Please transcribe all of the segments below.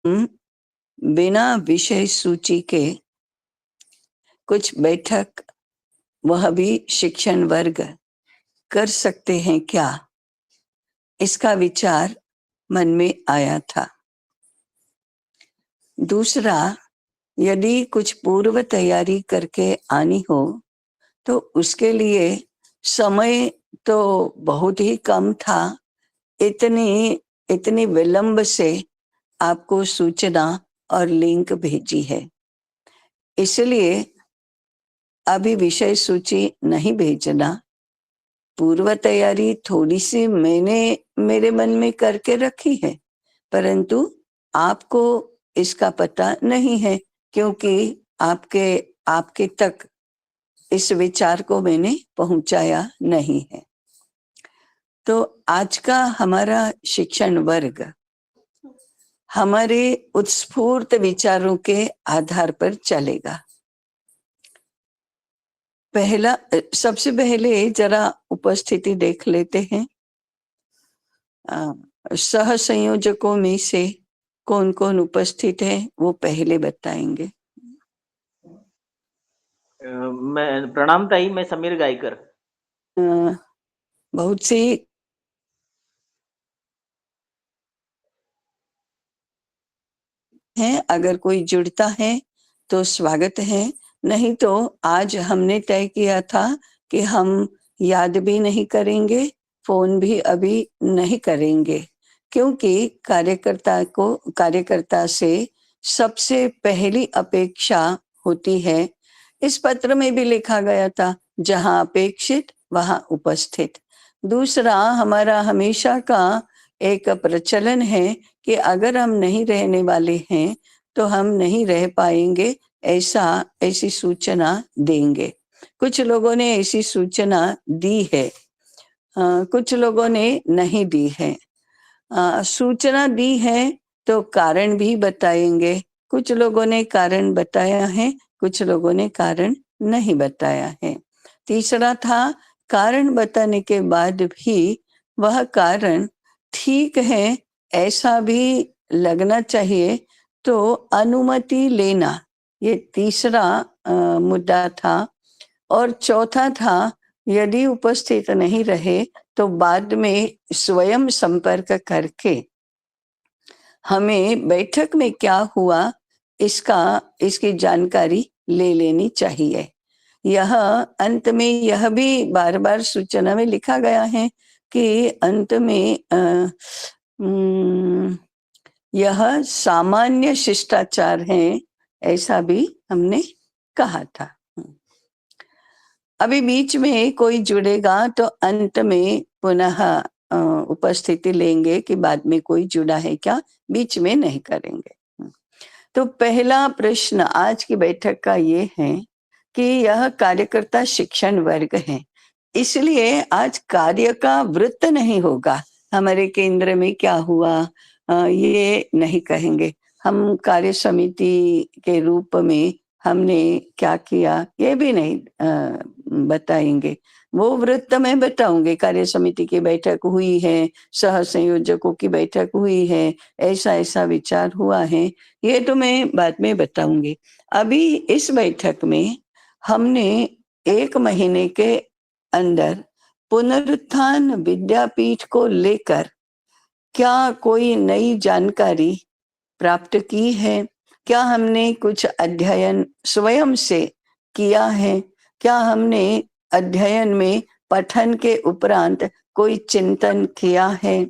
बिना विषय सूची के कुछ बैठक, वह भी शिक्षण वर्ग, कर सकते हैं क्या? इसका विचार मन में आया था। दूसरा, यदि कुछ पूर्व तैयारी करके आनी हो तो उसके लिए समय तो बहुत ही कम था। इतनी इतनी विलंब से आपको सूचना और लिंक भेजी है, इसलिए अभी विषय सूची नहीं भेजना। पूर्व तैयारी थोड़ी सी मैंने मेरे मन में करके रखी है, परंतु आपको इसका पता नहीं है, क्योंकि आपके आपके तक इस विचार को मैंने पहुंचाया नहीं है। तो आज का हमारा शिक्षण वर्ग हमारे उत्स्फूर्त विचारों के आधार पर चलेगा। सबसे पहले जरा उपस्थिति देख लेते हैं। सह संयोजकों में से कौन कौन उपस्थित है वो पहले बताएंगे। मैं प्रणाम ताई, मैं समीर गायकर। बहुत सी हैं, अगर कोई जुड़ता है तो स्वागत है, नहीं तो आज हमने तय किया था कि हम याद भी नहीं करेंगे, फोन भी अभी नहीं करेंगे, क्योंकि कार्यकर्ता से सबसे पहली अपेक्षा होती है। इस पत्र में भी लिखा गया था, जहां अपेक्षित वहां उपस्थित। दूसरा, हमारा हमेशा का एक प्रचलन है कि अगर हम नहीं रहने वाले हैं तो हम नहीं रह पाएंगे, ऐसी सूचना देंगे। कुछ लोगों ने ऐसी सूचना दी है, कुछ लोगों ने नहीं दी है। सूचना दी है तो कारण भी बताएंगे। कुछ लोगों ने कारण बताया है, कुछ लोगों ने कारण नहीं बताया है। तीसरा था, कारण बताने के बाद भी वह कारण ठीक है ऐसा भी लगना चाहिए, तो अनुमति लेना, ये तीसरा मुद्दा था। और चौथा था, यदि उपस्थित नहीं रहे तो बाद में स्वयं संपर्क करके हमें बैठक में क्या हुआ इसकी जानकारी ले लेनी चाहिए। यह अंत में यह भी बार बार सूचना में लिखा गया है कि अंत में यह सामान्य शिष्टाचार है, ऐसा भी हमने कहा था। अभी बीच में कोई जुड़ेगा तो अंत में पुनः उपस्थिति लेंगे कि बाद में कोई जुड़ा है क्या, बीच में नहीं करेंगे। तो पहला प्रश्न आज की बैठक का ये है कि यह कार्यकर्ता शिक्षण वर्ग है, इसलिए आज कार्य का वृत्त नहीं होगा। हमारे केंद्र में क्या हुआ ये नहीं कहेंगे, हम कार्य समिति के रूप में हमने क्या किया ये भी नहीं बताएंगे। वो वृत्त में बताऊंगे, कार्य समिति की बैठक हुई है, सह संयोजकों की बैठक हुई है, ऐसा ऐसा विचार हुआ है, ये तो मैं बाद में बताऊंगी। अभी इस बैठक में हमने 1 महीने के अंदर पुनरुत्थान विद्यापीठ को लेकर क्या कोई नई जानकारी प्राप्त की है? क्या हमने कुछ अध्ययन स्वयं से किया है? क्या हमने अध्ययन में पठन के उपरांत कोई चिंतन किया है?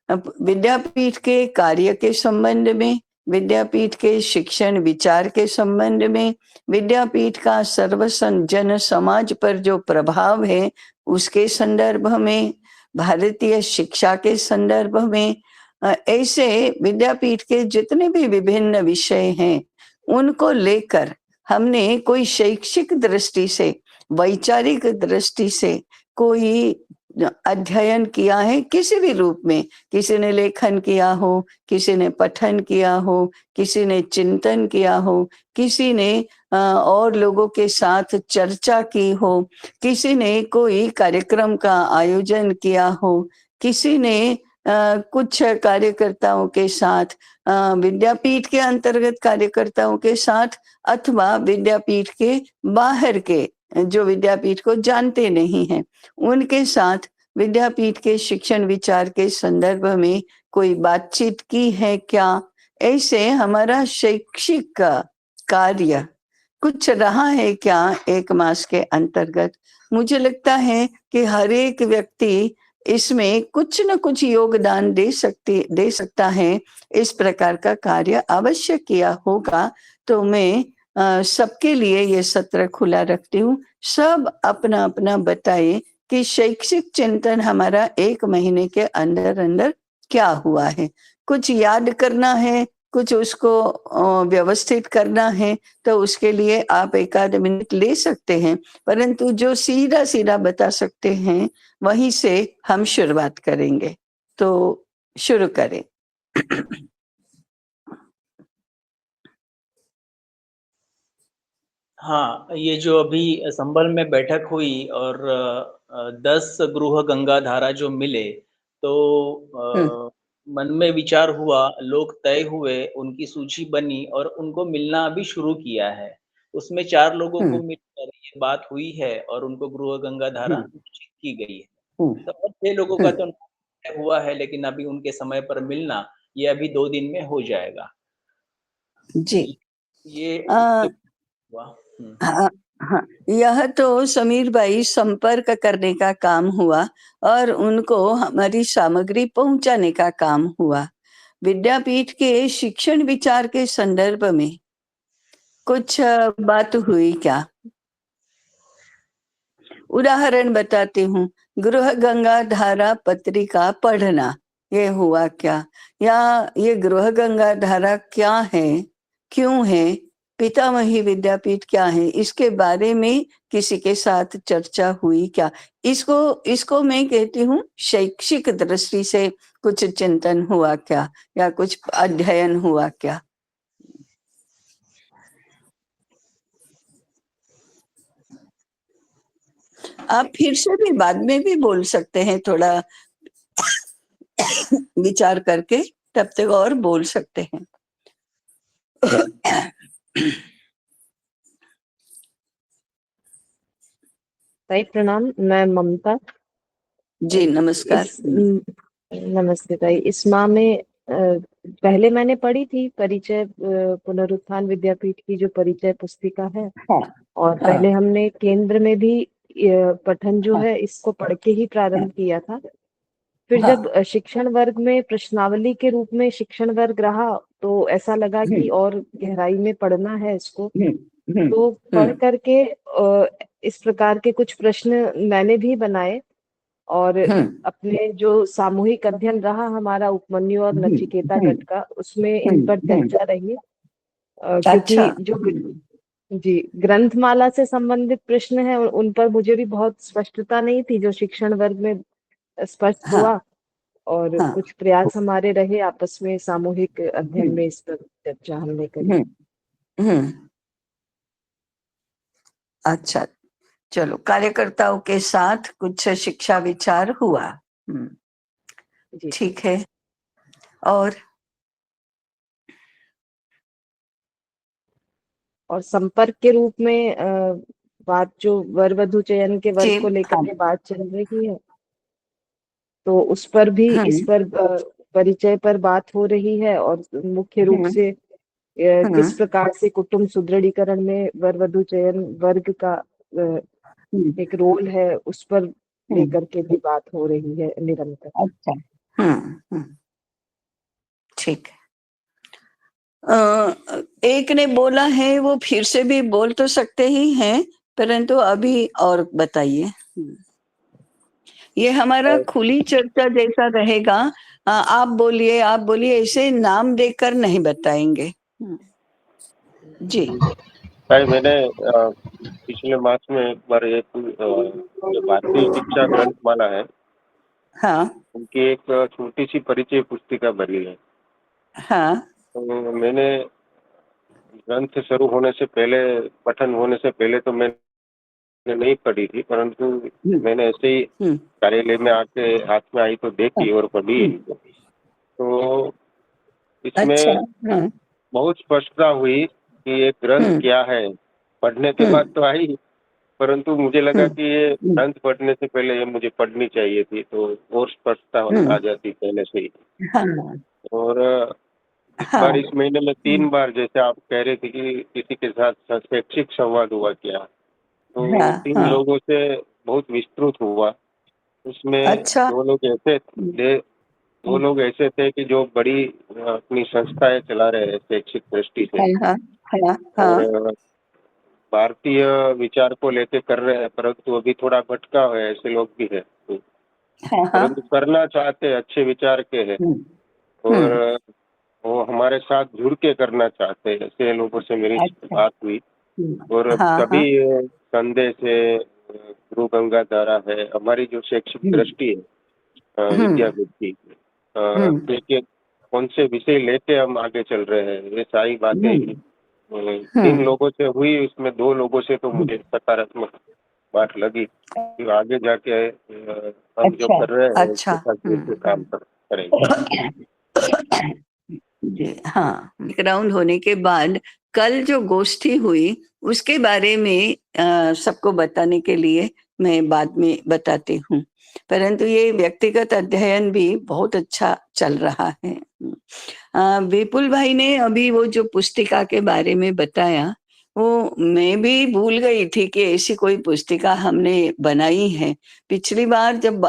विद्यापीठ के कार्य के संबंध में, विद्यापीठ के शिक्षण विचार के संबंध में, विद्यापीठ का जन समाज पर जो प्रभाव है उसके संदर्भ में, भारतीय शिक्षा के संदर्भ में, ऐसे विद्यापीठ के जितने भी विभिन्न विषय हैं उनको लेकर हमने कोई शैक्षिक दृष्टि से, वैचारिक दृष्टि से कोई अध्ययन किया है किसी भी रूप में। किसी ने लेखन किया हो, किसी ने पठन किया हो, किसी ने चिंतन किया हो, किसी ने और लोगों के साथ चर्चा की हो, किसी ने कोई कार्यक्रम का आयोजन किया हो, किसी ने कुछ कार्यकर्ताओं के साथ, विद्यापीठ के अंतर्गत कार्यकर्ताओं के साथ, अथवा विद्यापीठ के बाहर के जो विद्यापीठ को जानते नहीं हैं, उनके साथ विद्यापीठ के शिक्षण विचार के संदर्भ में कोई बातचीत की है क्या? ऐसे हमारा शैक्षिक कार्य कुछ रहा है क्या 1 मास के अंतर्गत? मुझे लगता है कि हर एक व्यक्ति इसमें कुछ न कुछ योगदान दे सकता है। इस प्रकार का कार्य अवश्य किया होगा, तो मैं सबके लिए ये सत्र खुला रखती हूँ। सब अपना-अपना बताएँ कि शैक्षिक चिंतन हमारा 1 महीने के अंदर-अंदर क्या हुआ है? कुछ याद करना है, कुछ उसको व्यवस्थित करना है, तो उसके लिए आप 1 आध मिनट ले सकते हैं, परंतु जो सीधा-सीधा बता सकते हैं, वहीं से हम शुरुआत करेंगे। तो शुरू करें। हाँ, ये जो अभी संभल में बैठक हुई और 10 गृह गंगा धारा जो मिले, तो हुँ, मन में विचार हुआ, लोग तय हुए, उनकी सूची बनी और उनको मिलना अभी शुरू किया है। उसमें 4 लोगों हुँ, को मिलकर ये बात हुई है और उनको गृह गंगा धारा हुँ, निश्चित की गई है। हुँ, तो और 6 लोगों का हुँ, तो तय हुआ है, लेकिन अभी उनके समय पर मिलना, ये अभी 2 दिन में हो जाएगा। जी। ये अ, उससे हुआ। हुँ। हाँ, हाँ, यह तो समीर भाई संपर्क करने का काम हुआ और उनको हमारी सामग्री पहुँचाने का काम हुआ। विद्यापीठ के शिक्षण विचार के संदर्भ में कुछ बात हुई क्या? उदाहरण बताती हूँ, गृह गंगा धारा पत्रिका पढ़ना, ये हुआ क्या? या ये गृह गंगा धारा क्या है? क्यों है? पितामही विद्यापीठ क्या है? इसके बारे में किसी के साथ चर्चा हुई क्या? इसको इसको मैं कहती हूँ शैक्षिक दृष्टि से कुछ चिंतन हुआ क्या? या कुछ अध्ययन हुआ क्या? आप फिर से भी बाद में भी बोल सकते हैं, थोड़ा विचार करके तब तक और बोल सकते हैं। भाई प्रणाम, मैं ममता। जी, नमस्कार। इस नमस्ते भाई। इस माह में पहले मैंने पढ़ी थी परिचय, पुनरुत्थान विद्यापीठ की जो परिचय पुस्तिका है, हाँ, और हाँ, पहले हमने केंद्र में भी पठन जो हाँ, है इसको पढ़ के ही हाँ, प्रारंभ किया था। फिर हाँ, जब शिक्षण वर्ग में प्रश्नावली के रूप में शिक्षण वर्ग रहा, तो ऐसा लगा हुँ, कि और गहराई में पढ़ना है इसको। हुँ, हुँ, तो हुँ, पढ़ करके इस प्रकार के कुछ प्रश्न मैंने भी बनाए, और हुँ, अपने जो सामूहिक अध्ययन रहा हमारा उपमन्यु और हुँ, नचिकेता हुँ, गट का, उसमें इन हुँ, पर हुँ, चर्चा रही। अच्छा। क्योंकि जो जी ग्रंथमाला से संबंधित प्रश्न है उन पर मुझे भी बहुत स्पष्टता नहीं थी, जो शिक्षण वर्ग में स्पष्ट हाँ, हुआ। और हाँ, कुछ प्रयास हमारे रहे आपस में सामूहिक हुँ, अध्ययन में, इस पर चर्चा हमने करी। हुँ, हुँ, अच्छा, चलो कार्यकर्ताओं के साथ कुछ शिक्षा विचार हुआ। हुँ, जी। ठीक है। और और संपर्क के रूप में बात जो वर वधु चयन के वर्ग जी, को लेकर हाँ, के बात चल रही है, तो उस पर भी, हुँ, इस पर परिचय पर बात हो रही है। और मुख्य रूप हुँ, से हुँ, किस प्रकार से कुटुंब सुदृढ़ीकरण में वर वधु चयन वर्ग का हुँ, एक रोल है, उस पर हुँ, लेकर के भी बात हो रही है निरंतर। अच्छा, हुँ, हुँ, ठीक है। एक ने बोला है, वो फिर से भी बोल तो सकते ही हैं, परंतु अभी और बताइए। ये हमारा खुली चर्चा जैसा रहेगा। आप बोलिए, ऐसे नाम देकर नहीं बताएंगे। जी, भाई मैंने पिछले मास में एक बार एक जो भारतीय शिक्षा ग्रंथमाला है, हाँ, उनकी एक छोटी सी परिचय पुस्तिका भरी है। हाँ, तो मैंने ग्रंथ शुरू होने से पहले, पठन होने से पहले तो मैं नहीं पढ़ी थी, परंतु मैंने ऐसे ही हम्म, कार्यालय में आके हाथ में आई तो देखी और पढ़ी हम्म, इनको। तो अच्छा, इसमें हाँ, बहुत स्पष्टता हुई कि ये ग्रंथ हम्म, क्या है। पढ़ने के बाद हम्म, तो आई, परंतु मुझे लगा हम्म, कि ये हम्म, ग्रंथ पढ़ने से पहले ये मुझे पढ़नी चाहिए थी, तो और स्पष्टता आ हम्म, जाती पहले से ही। हाँ, और इस हाँ, बार इस महीने में 3 बार, जैसे आप कह रहे थे कि किसी के साथ शैक्षिक संवाद हुआ क्या, तो हाँ, 3 हाँ, लोगों से बहुत विस्तृत हुआ। उसमें अच्छा, 2 लोग ऐसे थे, 2 लोग ऐसे थे कि जो बड़ी अपनी संस्थाएं चला रहे हैं शैक्षिक दृष्टि से, हाँ, हाँ, हाँ, और हाँ, भारतीय विचार को लेके कर रहे हैं, परंतु अभी थोड़ा भटका है, ऐसे लोग भी हैं। हाँ, परंतु हाँ, करना चाहते हैं, अच्छे विचार के हैं, हम्म, और हम्म, वो हमारे साथ जुड़ के करना चाहते हैं। ऐसे लोगों से मेरी अच्छा, बात हुई, और हाँ, सभी हाँ, संदेश है, गुरु गंगाधारा है, हमारी जो शैक्षिक हम्म, दृष्टि है हम्म, विद्यापीठ की, हम्म, देखिए कौन से विषय लेके हम आगे चल रहे हैं, ये सारी बातें हम्म, 3 हम्म, लोगों से हुई। उसमें 2 लोगों से तो मुझे सकारात्मक बात लगी कि आगे जाके हम जो अच्छा, कर रहे हैं अच्छा, उसके साथ कैसे काम करेंगे। जी, हाँ, बैकग्राउंड होने के बाद कल जो गोष्ठी हुई उसके बारे में सबको बताने के लिए मैं बाद में बताती हूँ, परंतु ये व्यक्तिगत अध्ययन भी बहुत अच्छा चल रहा है। विपुल भाई ने अभी वो जो पुस्तिका के बारे में बताया, वो मैं भी भूल गई थी कि ऐसी कोई पुस्तिका हमने बनाई है। पिछली बार जब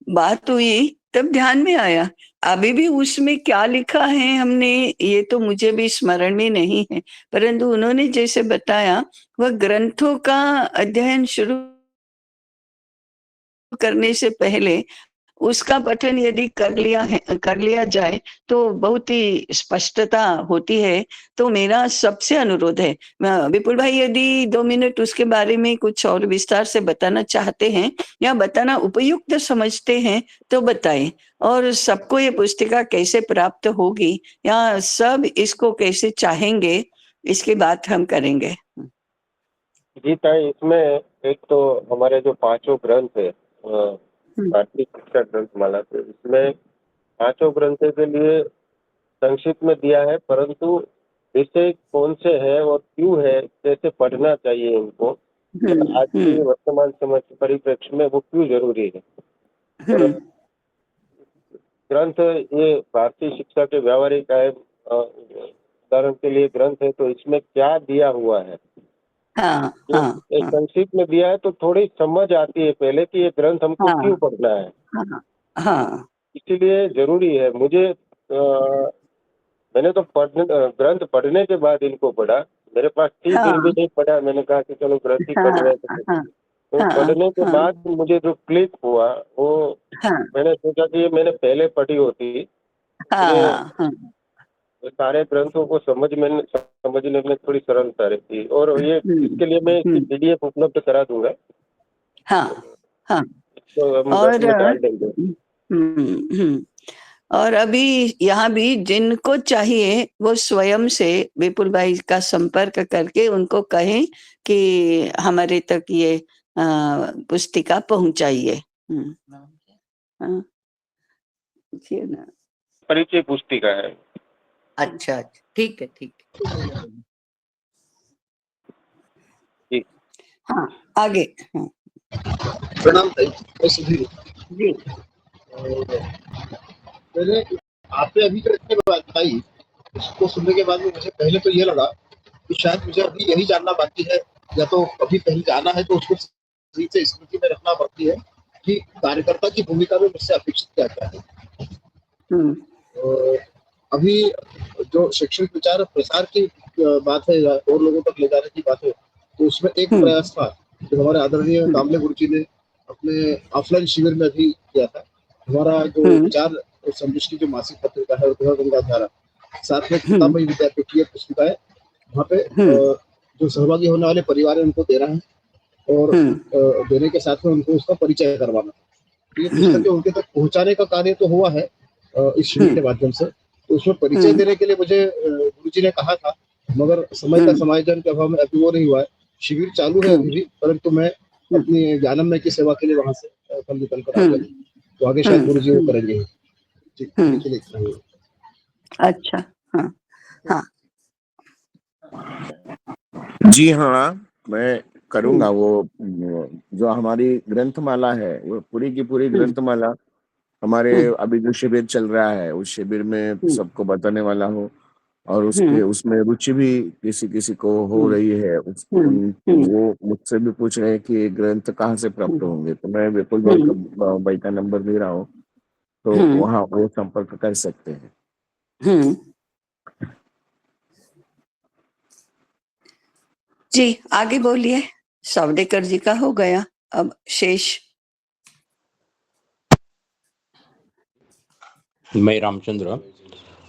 बात हुई तब ध्यान में आया, अभी भी उसमें क्या लिखा है हमने ये तो मुझे भी स्मरण में नहीं है, परंतु उन्होंने जैसे बताया वह ग्रंथों का अध्ययन शुरू करने से पहले उसका पठन यदि कर लिया जाए तो बहुत ही स्पष्टता होती है। तो मेरा सबसे अनुरोध है, विपुल भाई यदि 2 मिनट उसके बारे में कुछ और विस्तार से बताना चाहते हैं या बताना उपयुक्त समझते हैं तो बताएं, और सबको ये पुस्तिका कैसे प्राप्त होगी या सब इसको कैसे चाहेंगे इसकी बात हम करेंगे। जी ताई, इसमें एक तो हमारे जो 5 ग्रंथ है हम्म, भारतीय शिक्षा ग्रंथ माला के, इसमें 5 ग्रंथों के लिए संक्षिप्त में दिया है, परंतु विषय कौन से हैं और क्यों है, कैसे पढ़ना चाहिए इनको, और आज के हम्म, वर्तमान समय के परिप्रेक्ष्य में वो क्यों जरूरी है। और हम्म, ग्रंथ ये भारतीय शिक्षा के व्यावहारिक है, उदाहरण के लिए ग्रंथ है तो इसमें क्या दिया हुआ है, हाँ, हाँ, ये हाँ, संक्षिप्त में दिया है तो थोड़ी समझ आती है पहले कि ये ग्रंथ हमको क्यों हाँ, पढ़ना है। हाँ, हाँ, इसीलिए जरूरी है। मुझे मैंने तो ग्रंथ पढ़ने के बाद इनको पढ़ा, मेरे पास थी फिर भी हाँ, नहीं पढ़ा। मैंने कहा कि चलो ग्रंथ ही पढ़ हाँ, रहे हैं तो हाँ, पढ़ने के हाँ, बाद मुझे जो क्लिक हुआ वो, हाँ, मैंने सोचा कि ये मैंने पहले पढ़ी होती, मुझे हाँ, हाँ, सारे ग्रंथों को समझने में थोड़ी सरलता रहती। और ये इसके लिए मैं इसकी हम्म, पीडीएफ उपलब्ध करा दूंगा, हाँ, हाँ, तो हम वेब और में डाल देंगे। और अभी यहाँ भी जिनको चाहिए वो स्वयं से विपुल भाई का संपर्क करके उनको कहें कि हमारे तक ये पुस्तिका पहुंचाइए। हाँ, जी ना। परिचय पुस्तिका है। अच्छा, अच्छा, ठीक है, ठीक है। जी हाँ, आगे। हाँ, प्रणाम भाई, मैं सुधीर। जी, और मैंने आपने अभी जो इतने बात बताई, उसको सुनने के बाद में मुझे पहले तो ये लगा कि शायद मुझे अभी यही जानना बाकी है, या तो अभी कहीं जाना है तो उसको सही से स्मृति में रखना बाकी है कि कार्यकर्ता की भूमिका में मुझसे अपेक्षित क्या क्या है। हम्म, और अभी जो शैक्षणिक विचार प्रसार की बात है या और लोगों तक ले जाने की बात है, तो उसमें एक हम्म, प्रयास था जो हमारे आदरणीय हम्म, कामले गुरु जी ने अपने ऑफलाइन शिविर में भी किया था। हमारा जो हम्म, विचार संदृष्टि जो मासिक पत्रिका है, और गंगाधारा, साथ में हम्म, किताबी विद्यापीठीय पुस्तिकाएं वहाँ पे हम्म, जो सहभागी होने वाले परिवार है उनको देना है, और हम्म, देने के साथ में उनको उसका परिचय करवाना। तो ये हम्म, पुस्तकें उनके तक पहुंचाने का कार्य तो हुआ है इस शिविर हम्म, के माध्यम से। तो उसमें परिचय हम्म, देने के लिए मुझे गुरु जी ने कहा था, मगर समय का हम्म, समायोजन के अभाव में अभी वो नहीं हुआ है। शिविर चालू है अभी भी, परंतु मैं अपनी ज्ञानमय की सेवा के लिए वहां से कल निकल कर आऊंगा। तो आगे शायद गुरु जी वो करेंगे। ठीक, अभी के लिए इतना ही। अच्छा, हाँ हाँ जी हाँ, मैं करूँगा वो जो हमारी ग्रंथमाला है, वो पूरी की पूरी ग्रंथमाला हमारे अभी जो शिविर चल रहा है, उस शिविर में सबको बताने वाला हूँ और उसमें रुचि भी किसी-किसी को हो रही है। वो मुझसे भी पूछ रहे हैं कि ये ग्रंथ कहाँ से प्राप्त होंगे? तो मैं विपुल भाई का नंबर दे रहा हूँ, तो वहाँ वो संपर्क कर सकते हैं। जी, आगे बोलिए। सावडेकर जी का हो गया, अब शेष। मैं रामचंद्र।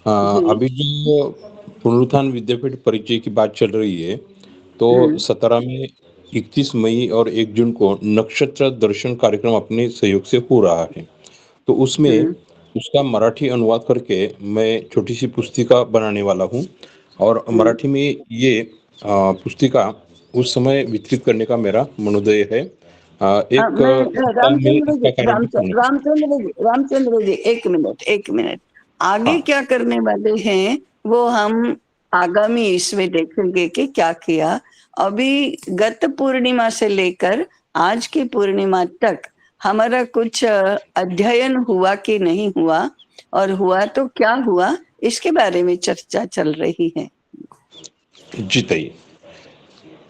अभी जो पुनरुत्थान विद्यापीठ परिचय की बात चल रही है, तो 17 में 31 मई और 1 जून को नक्षत्र दर्शन कार्यक्रम अपने सहयोग से हो रहा है। तो उसमें उसका मराठी अनुवाद करके मैं छोटी सी पुस्तिका बनाने वाला हूँ और मराठी में ये पुस्तिका उस समय वितरित करने का मेरा मनोदय है। एक सप्ताह में इसका कार्यक्रम होना चाहिए। रामचंद्र जी, एक मिनट। आगे हाँ। क्या करने वाले हैं वो हम आगामी इसमें देखेंगे कि क्या किया। अभी गत पूर्णिमा से लेकर आज की पूर्णिमा तक हमारा कुछ अध्ययन हुआ कि नहीं हुआ, और हुआ तो क्या हुआ, इसके बारे में चर्चा चल रही है। जी ताई,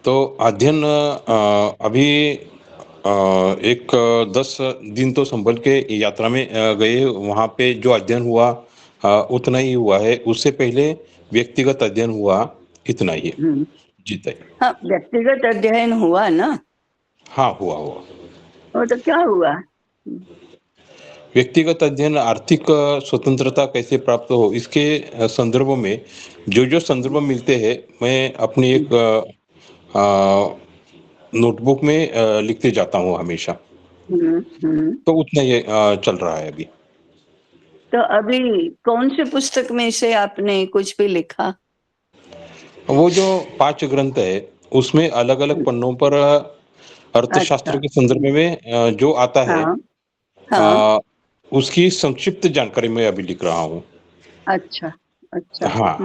तो अध्ययन अभी एक 10 दिन तो संभल के यात्रा में गए। वहाँ पे जो अध्ययन हुआ उतना ही हुआ है। उससे पहले व्यक्तिगत अध्ययन हुआ, इतना ही है। जी ताई। हाँ, व्यक्तिगत अध्ययन हुआ ना। हाँ, हुआ। वो तो क्या हुआ? व्यक्तिगत अध्ययन आर्थिक स्वतंत्रता कैसे प्राप्त हो, इसके संदर्भ में जो संदर्भ मिलते हैं, मैं अपनी एक नोटबुक में लिखते जाता हूँ हमेशा। तो उतना ही चल रहा है अभी। तो अभी कौन से पुस्तक में से आपने कुछ भी लिखा? वो जो 5 ग्रंथ है, उसमें अलग-अलग पन्नों पर अर्थशास्त्र अच्छा। के संदर्भ में जो आता है, हाँ। उसकी संक्षिप्त जानकारी मैं अभी लिख रहा हूँ। अच्छा। हाँ।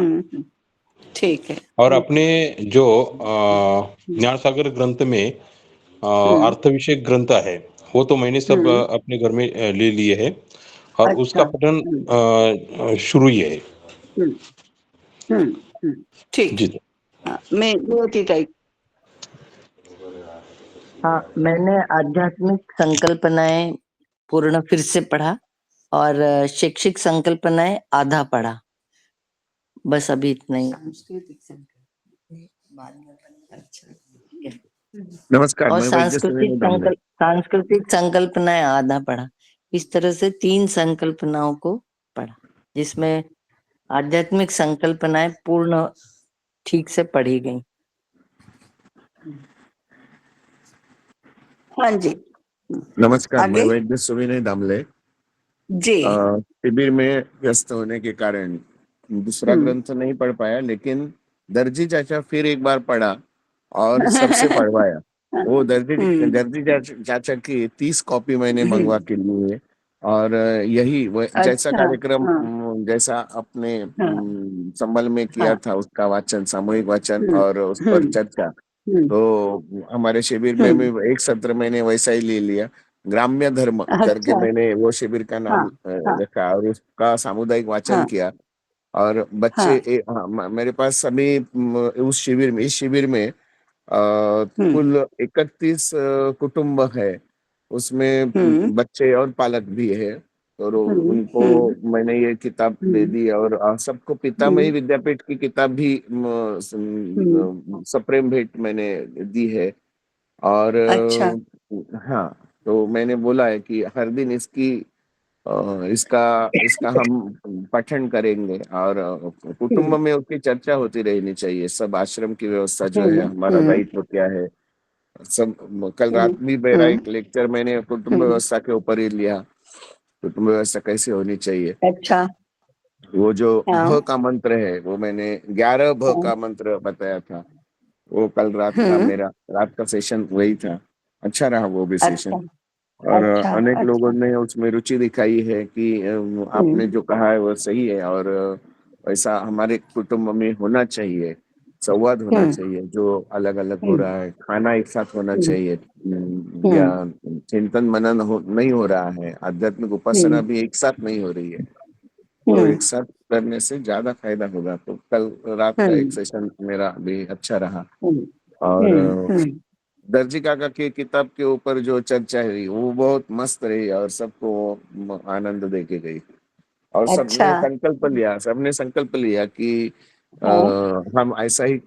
ठीक है। और अपने जो ज्ञान सागर ग्रंथ में अर्थ विषयक ग्रंथ है, वो तो मैंने सब अपने घर में ले लिए है और उसका अच्छा। पठन शुरू ही है। ठीक। जी। हाँ, मैं ज्योति टाइप। हाँ, मैंने आध्यात्मिक संकल्पनाएं पूर्ण फिर से पढ़ा और शैक्षिक संकल्पनाएं आधा पढ़ा। बस अभी इतना ही। नमस्कार, और मैं वैद्य सुनील दामले। सांस्कृतिक संकल्पनाएं आधा पढ़ा। इस तरह से 3 संकल्पनाओं को पढ़ा, जिसमें आध्यात्मिक संकल्पनाएं पूर्ण ठीक से पढ़ी गई। हाँ जी। नमस्कार, मैं आगे वैद्य सुनील दामले। जी। शिविर में व्यस्त होने के कारण दूसरा ग्रंथ नहीं पढ़ पाया, लेकिन दर्जी चाचा फिर एक बार पढ़ा और सबसे पढ़वाया। वो दर्जी चाचा की 30 कॉपी मैंने मंगवा के लिए है और यही जैसा अच्छा। कार्यक्रम जैसा अपने संबल में किया था, उसका वाचन, सामूहिक वाचन और उस पर चर्चा, तो हमारे शिविर में भी एक सत्र मैंने वैसा ही ले लिया। ग्राम्य धर्म करके अच्छा। मैंने वो शिविर का नाम रखा और उसका सामुदायिक वाचन किया और बच्चे मेरे पास सभी उस शिविर में, इस शिविर में कुल 31 कुटुंब है। उसमें बच्चे और पालक भी है और उनको मैंने ये किताब दे दी और सबको पितामही विद्यापीठ की किताब भी सप्रेम भेंट मैंने दी है और अच्छा। हाँ, तो मैंने बोला है कि हर दिन इसका हम पठन करेंगे और कुटुंब में उसकी चर्चा होती रहनी चाहिए। सब आश्रम की व्यवस्था जो है, हमारा दायित्व क्या है, सब। कल रात भी मेरा एक लेक्चर मैंने कुटुंब व्यवस्था के ऊपर ही लिया, कुटुंब व्यवस्था कैसे होनी चाहिए। अच्छा। वो जो भ का मंत्र है, वो मैंने 11 भ का मंत्र बताया था। वो कल रात का मेरा रात का सेशन वही था। अच्छा रहा वो भी सेशन। अच्छा और अच्छा अनेक लोगों अच्छा ने उसमें रुचि दिखाई है कि आपने जो कहा है वो सही है, और ऐसा हमारे कुटुंब में होना चाहिए, संवाद होना चाहिए। जो अलग अलग हो रहा है, खाना एक साथ होना चाहिए, या चिंतन मनन नहीं हो रहा है, आध्यात्मिक उपासना भी एक साथ नहीं हो रही है, तो एक साथ करने से ज्यादा फायदा होगा। तो कल रात का एक सेशन मेरा भी अच्छा रहा। और दर्जी काका की किताब के ऊपर जो चर्चा रही वो बहुत मस्त रही, और सबको आनंद दे के गई। और अच्छा सबने संकल्प लिया कि हाँ, हम ऐसा ही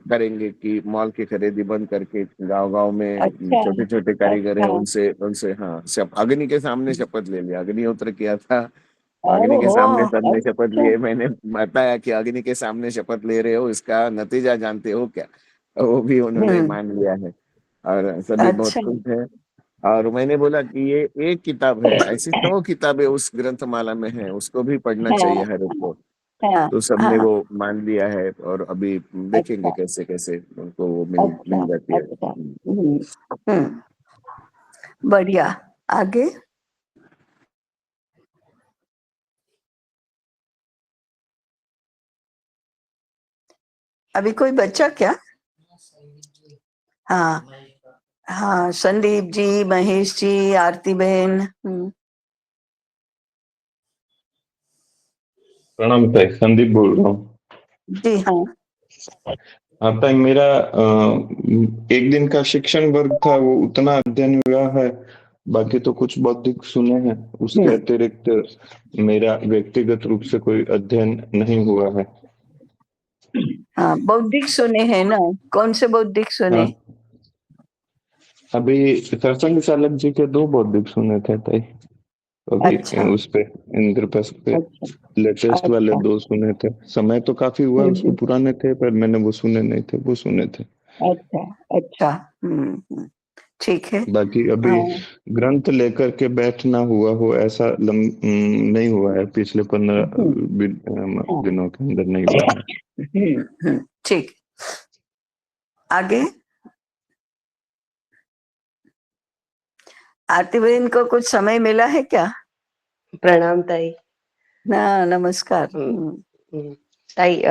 करेंगे कि मॉल की खरीदी बंद करके गांव-गांव में अच्छा छोटे-छोटे कारीगर हैं अच्छा उनसे उनसे हाँ, अग्नि के सामने शपथ ले लिया। अग्निहोत्र किया था, अग्नि के ओहो सामने सबने शपथ अच्छा लिए। मैंने बताया कि अग्नि के सामने शपथ ले रहे हो, इसका नतीजा जानते हो क्या? वो भी उन्होंने हम्म मान लिया है, और सभी बहुत अच्छा खुश हैं। और मैंने बोला कि ये एक किताब है, ऐसी 100 किताबें उस ग्रंथमाला में हैं, उसको भी पढ़ना चाहिए हाँ हर एक को। हाँ तो सबने हाँ वो मान लिया है, और अभी देखेंगे अच्छा कैसे-कैसे उनको वो अच्छा मिल जाती है। अच्छा बढ़िया। आगे अभी कोई बच्चा क्या? हाँ हाँ, संदीप जी, महेश जी, आरती बहन। प्रणाम ताई, संदीप बोल रहा हूँ। जी हाँ हाँ ताई, मेरा एक दिन का शिक्षण वर्ग था, वो उतना अध्ययन हुआ है। बाकी तो कुछ बौद्धिक सुने हैं, उसके अतिरिक्त मेरा व्यक्तिगत रूप से कोई अध्ययन नहीं हुआ है। हाँ, बौद्धिक सुने हैं ना? कौन से बौद्धिक सुने? हाँ, अभी सरसंघ चालक जी के 2 बौद्धिक सुने थे ताई। अभी अच्छा उस पे इंद्रप्रस्थ पे अच्छा लेटेस्ट वाले अच्छा 2 सुने थे। समय तो काफी हुआ उसको, हम्म, पुराने थे, पर मैंने वो सुने नहीं थे, वो सुने थे। अच्छा अच्छा ठीक है। बाकी अभी हाँ ग्रंथ लेकर के बैठना हुआ हो ऐसा नहीं हुआ है, पिछले 15 हाँ, दिनों के अंदर नहीं हुआ है। ठीक। आगे आरती बहन को कुछ समय मिला है क्या? प्रणाम ताई। ना नमस्कार। ताई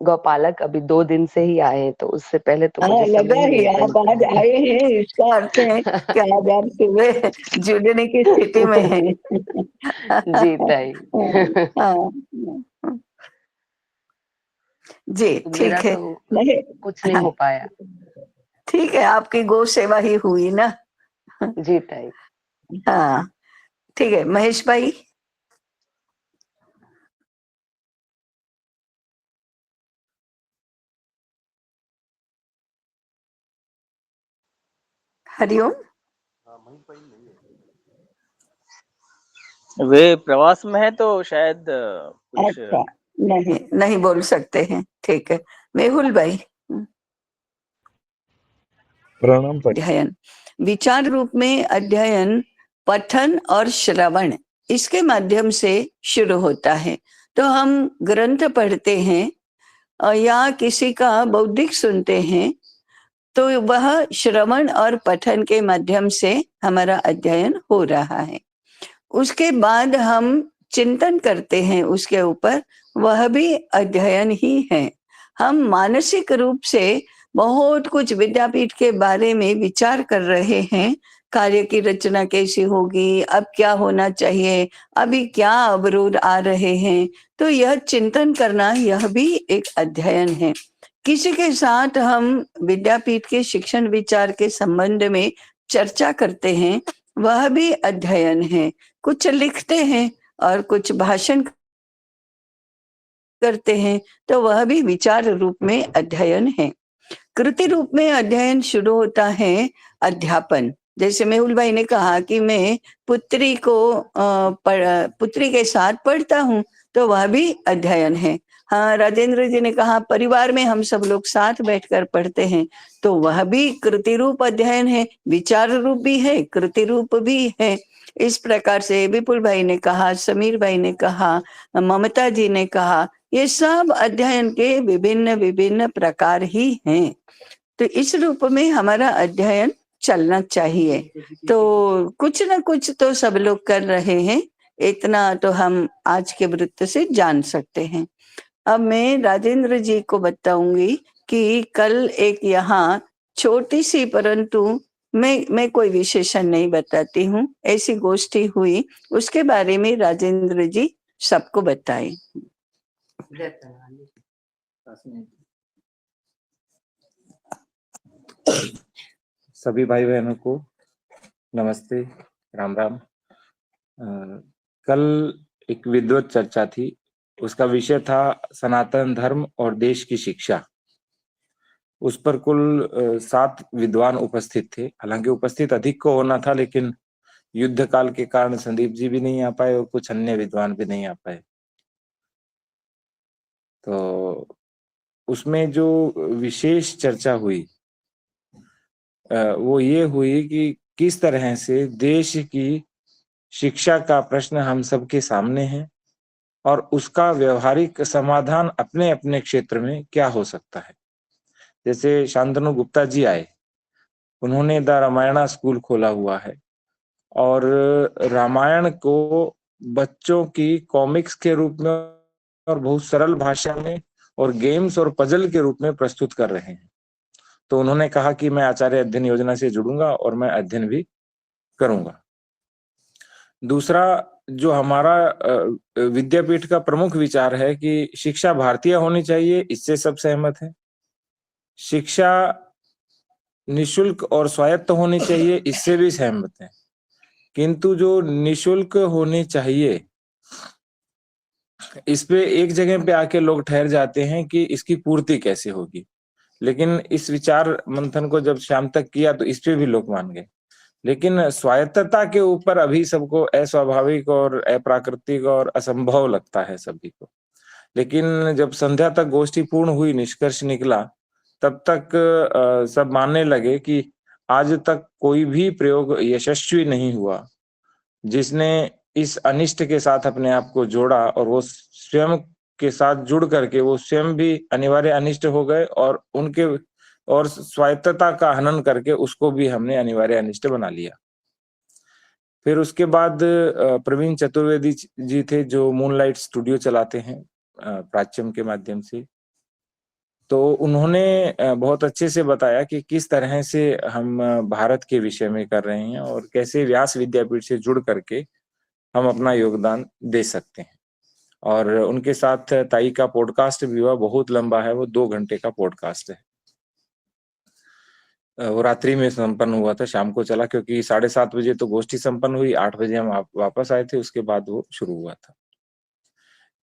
गौपालक अभी 2 दिन से ही आए हैं, तो उससे पहले तो हाँ मुझे समय लगा ही ही नहीं आप आज मिलता आए हैं, इसका अर्थ है कि आज आप सुबह जुड़ने की स्थिति में है। हैं। जी ताई। हाँ, जी तो ठीक मेरा है। तो नहीं कुछ नहीं हाँ हो पाया। ठीक है, आपकी गौ सेवा ही हुई ना। जी ताई। हाँ ठीक है, महेश भाई। हरिओम। वे प्रवास में है तो शायद कुछ अच्छा नहीं नहीं बोल सकते हैं, ठीक है। मेहुल भाई। प्रणाम ताई। अध्ययन विचार रूप में अध्ययन पठन और श्रवण इसके माध्यम से शुरू होता है। तो हम ग्रंथ पढ़ते हैं या किसी का बौद्धिक सुनते हैं, तो वह श्रवण और पठन के माध्यम से हमारा अध्ययन हो रहा है। उसके बाद हम चिंतन करते हैं उसके ऊपर, वह भी अध्ययन ही है। हम मानसिक रूप से बहुत कुछ विद्यापीठ के बारे में विचार कर रहे हैं। कार्य की रचना कैसी होगी, अब क्या होना चाहिए, अभी क्या अवरोध आ रहे हैं, तो यह चिंतन करना यह भी एक अध्ययन है। किसी के साथ हम विद्यापीठ के शिक्षण विचार के संबंध में चर्चा करते हैं, वह भी अध्ययन है। कुछ लिखते हैं और कुछ भाषण करते हैं, तो वह भी विचार रूप में अध्ययन है। कृति रूप में अध्ययन शुरू होता है अध्यापन। जैसे मेहुल भाई ने कहा कि मैं पुत्री को पुत्री के साथ पढ़ता हूँ, तो वह भी अध्ययन है। हाँ, राजेंद्र जी ने कहा परिवार में हम सब लोग साथ बैठकर पढ़ते हैं, तो वह भी कृति रूप अध्ययन है, विचार रूप भी है, कृति रूप भी है। इस प्रकार से विपुल भाई ने कहा, समीर भाई ने कहा, ममता जी ने कहा, ये सब अध्ययन के विभिन्न विभिन्न प्रकार ही हैं। तो इस रूप में हमारा अध्ययन चलना चाहिए। तो कुछ ना कुछ तो सब लोग कर रहे हैं, इतना तो हम आज के वृत्त से जान सकते हैं। अब मैं राजेंद्र जी को बताऊंगी कि कल एक यहाँ छोटी सी, परंतु मैं कोई विशेषण नहीं बताती हूँ, ऐसी गोष्ठी हुई, उसके बारे में राजेंद्र जी सबको बताए। सभी भाई बहनों को नमस्ते, राम राम। कल एक विद्वत चर्चा थी, उसका विषय था सनातन धर्म और देश की शिक्षा। उस पर कुल 7 विद्वान उपस्थित थे। हालांकि उपस्थित अधिक को होना था, लेकिन युद्ध काल के कारण संदीप जी भी नहीं आ पाए और कुछ अन्य विद्वान भी नहीं आ पाए। तो उसमें जो विशेष चर्चा हुई वो ये हुई कि किस तरह से देश की शिक्षा का प्रश्न हम सबके सामने है और उसका व्यवहारिक समाधान अपने अपने क्षेत्र में क्या हो सकता है। जैसे शांतनु गुप्ता जी आए, उन्होंने द रामायणा स्कूल खोला हुआ है और रामायण को बच्चों की कॉमिक्स के रूप में और बहुत सरल भाषा में और गेम्स और पजल के रूप में प्रस्तुत कर रहे हैं। तो उन्होंने कहा कि मैं आचार्य अध्ययन योजना से जुड़ूंगा और मैं अध्ययन भी करूंगा। दूसरा, जो हमारा विद्यापीठ का प्रमुख विचार है कि शिक्षा भारतीय होनी चाहिए, इससे सब सहमत हैं। शिक्षा निशुल्क और स्वायत्त होनी चाहिए, इससे भी सहमत हैं। किंतु जो निशुल्क होनी चाहिए, इस पे एक जगह पे आके लोग ठहर जाते हैं कि इसकी पूर्ति कैसे होगी। लेकिन इस विचार मंथन को जब शाम तक किया तो इस पे भी लोग मान गए। लेकिन स्वायत्तता के ऊपर अभी सबको अस्वाभाविक और अप्राकृतिक और असंभव लगता है सभी को। लेकिन जब संध्या तक गोष्ठी पूर्ण हुई, निष्कर्ष निकला, तब तक सब मानने लगे कि आज तक कोई भी प्रयोग यशस्वी नहीं हुआ जिसने इस अनिष्ट के साथ अपने आप को जोड़ा और वो स्वयं के साथ जुड़ करके वो स्वयं भी अनिवार्य अनिष्ट हो गए और उनके और स्वायत्तता का हनन करके उसको भी हमने अनिवार्य अनिष्ट बना लिया। फिर उसके बाद प्रवीण चतुर्वेदी जी थे, जो मूनलाइट स्टूडियो चलाते हैं प्राच्यम के माध्यम से। तो उन्होंने बहुत अच्छे से बताया कि किस तरह से हम भारत के विषय में कर रहे हैं और कैसे व्यास विद्यापीठ से जुड़ करके हम अपना योगदान दे सकते हैं। और उनके साथ ताई का पॉडकास्ट भी हुआ, बहुत लंबा है वो, 2 घंटे का पॉडकास्ट है। वो रात्रि में संपन्न हुआ था, शाम को चला, क्योंकि 7:30 बजे तो गोष्ठी संपन्न हुई, 8 बजे हम वापस आए थे, उसके बाद वो शुरू हुआ था।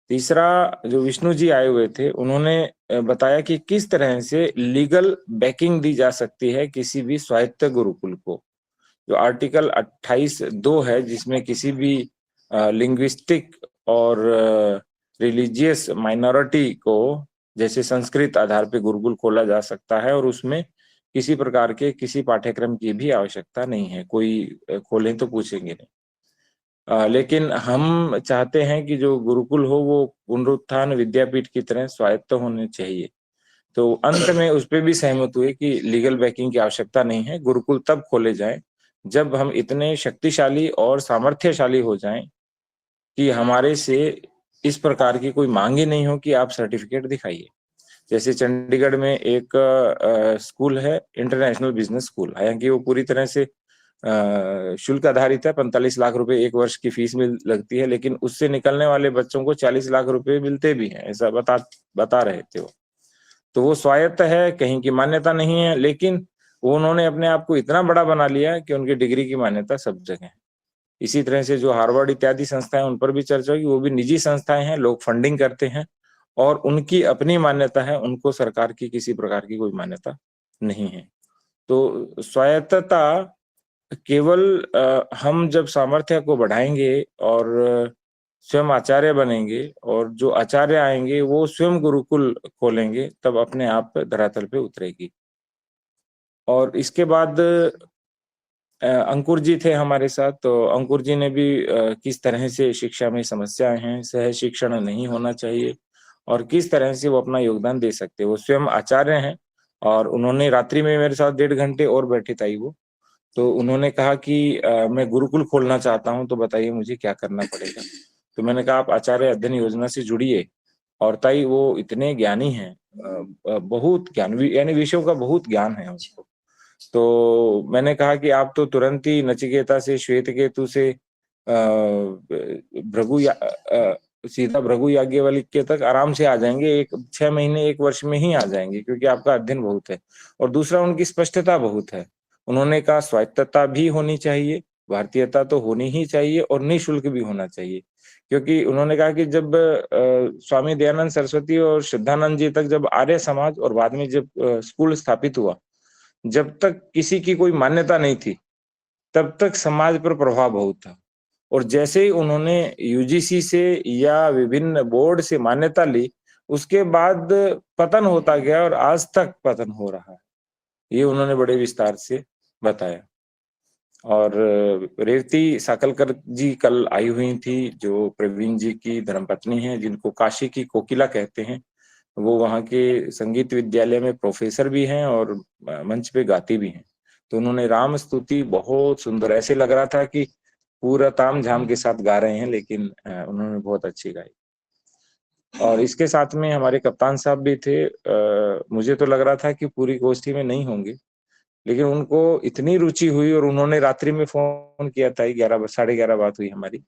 तीसरा, जो विष्णु जी आए हुए थे, उन्होंने बताया कि किस तरह से लीगल बैकिंग दी जा सकती है किसी भी स्वायत्त गुरुकुल को। जो आर्टिकल 28(2) है, जिसमें किसी भी लिंग्विस्टिक और रिलीजियस माइनॉरिटी को जैसे संस्कृत आधार पे गुरुकुल खोला जा सकता है और उसमें किसी प्रकार के किसी पाठ्यक्रम की भी आवश्यकता नहीं है। कोई खोलें तो पूछेंगे नहीं। लेकिन हम चाहते हैं कि जो गुरुकुल हो वो पुनरुत्थान विद्यापीठ की तरह स्वायत्त होने चाहिए। तो अंत में उस पर भी सहमत हुए कि लीगल बैकिंग की आवश्यकता नहीं है, गुरुकुल तब खोले जाएं जब हम इतने शक्तिशाली और सामर्थ्यशाली हो जाएं कि हमारे से इस प्रकार की कोई मांग ही नहीं हो कि आप सर्टिफिकेट दिखाइए। जैसे चंडीगढ़ में एक स्कूल है, इंटरनेशनल बिजनेस स्कूल, हालांकि वो पूरी तरह से शुल्क आधारित है, 45 लाख रुपए एक वर्ष की फीस में लगती है, लेकिन उससे निकलने वाले बच्चों को 40 लाख रुपए मिलते भी हैं, ऐसा बता रहे थे वो। तो वो स्वायत्त है, कहीं की मान्यता नहीं है, लेकिन उन्होंने अपने आप को इतना बड़ा बना लिया कि उनकी डिग्री की मान्यता सब जगह है। इसी तरह से जो हार्वर्ड इत्यादि संस्थाएं, उन पर भी चर्चा होगी, वो भी निजी संस्थाएं हैं, लोग फंडिंग करते हैं और उनकी अपनी मान्यता है, उनको सरकार की किसी प्रकार की कोई मान्यता नहीं है। तो स्वायत्तता केवल हम जब सामर्थ्य को बढ़ाएंगे और स्वयं आचार्य बनेंगे और जो आचार्य आएंगे वो स्वयं गुरुकुल खोलेंगे, तब अपने आप धरातल पे उतरेगी। और इसके बाद अंकुर जी थे हमारे साथ, तो अंकुर जी ने भी किस तरह से शिक्षा में समस्याएं हैं, सह शिक्षण नहीं होना चाहिए और किस तरह से वो अपना योगदान दे सकते हैं। वो स्वयं आचार्य हैं और उन्होंने रात्रि में मेरे साथ 1.5 घंटे और बैठे ताई वो। तो उन्होंने कहा कि मैं गुरुकुल खोलना चाहता हूँ, तो बताइए मुझे क्या करना पड़ेगा। तो मैंने कहा आप आचार्य अध्ययन योजना से जुड़िए। और ताई वो इतने ज्ञानी हैं, बहुत ज्ञान, यानी विषयों का बहुत ज्ञान है उनको। तो मैंने कहा कि आप तो तुरंत ही नचिकेता से श्वेतकेतु से सीधा भृगु याज्ञवल्क्य तक आराम से आ जाएंगे, 6 महीने 1 वर्ष में ही आ जाएंगे, क्योंकि आपका अध्ययन बहुत है। और दूसरा उनकी स्पष्टता बहुत है। उन्होंने कहा स्वायत्तता भी होनी चाहिए, भारतीयता तो होनी ही चाहिए, और निःशुल्क भी होना चाहिए। क्योंकि उन्होंने कहा कि जब स्वामी दयानंद सरस्वती और शुद्धानंद जी तक जब आर्य समाज और बाद में जब स्कूल स्थापित हुआ, जब तक किसी की कोई मान्यता नहीं थी तब तक समाज पर प्रभाव बहुत था। और जैसे ही उन्होंने यूजीसी से या विभिन्न बोर्ड से मान्यता ली, उसके बाद पतन होता गया और आज तक पतन हो रहा है। ये उन्होंने बड़े विस्तार से बताया। और रेवती साकलकर जी कल आई हुई थी, जो प्रवीण जी की धर्मपत्नी है, जिनको काशी की कोकिला कहते हैं। वो वहाँ के संगीत विद्यालय में प्रोफेसर भी हैं और मंच पे गाती भी हैं। तो उन्होंने राम स्तुति बहुत सुंदर, ऐसे लग रहा था कि पूरा ताम झाम के साथ गा रहे हैं, लेकिन उन्होंने बहुत अच्छी गाई। और इसके साथ में हमारे कप्तान साहब भी थे। मुझे तो लग रहा था कि पूरी गोष्ठी में नहीं होंगे, लेकिन उनको इतनी रुचि हुई और उन्होंने रात्रि में फोन किया था, 11 बात हुई हमारी।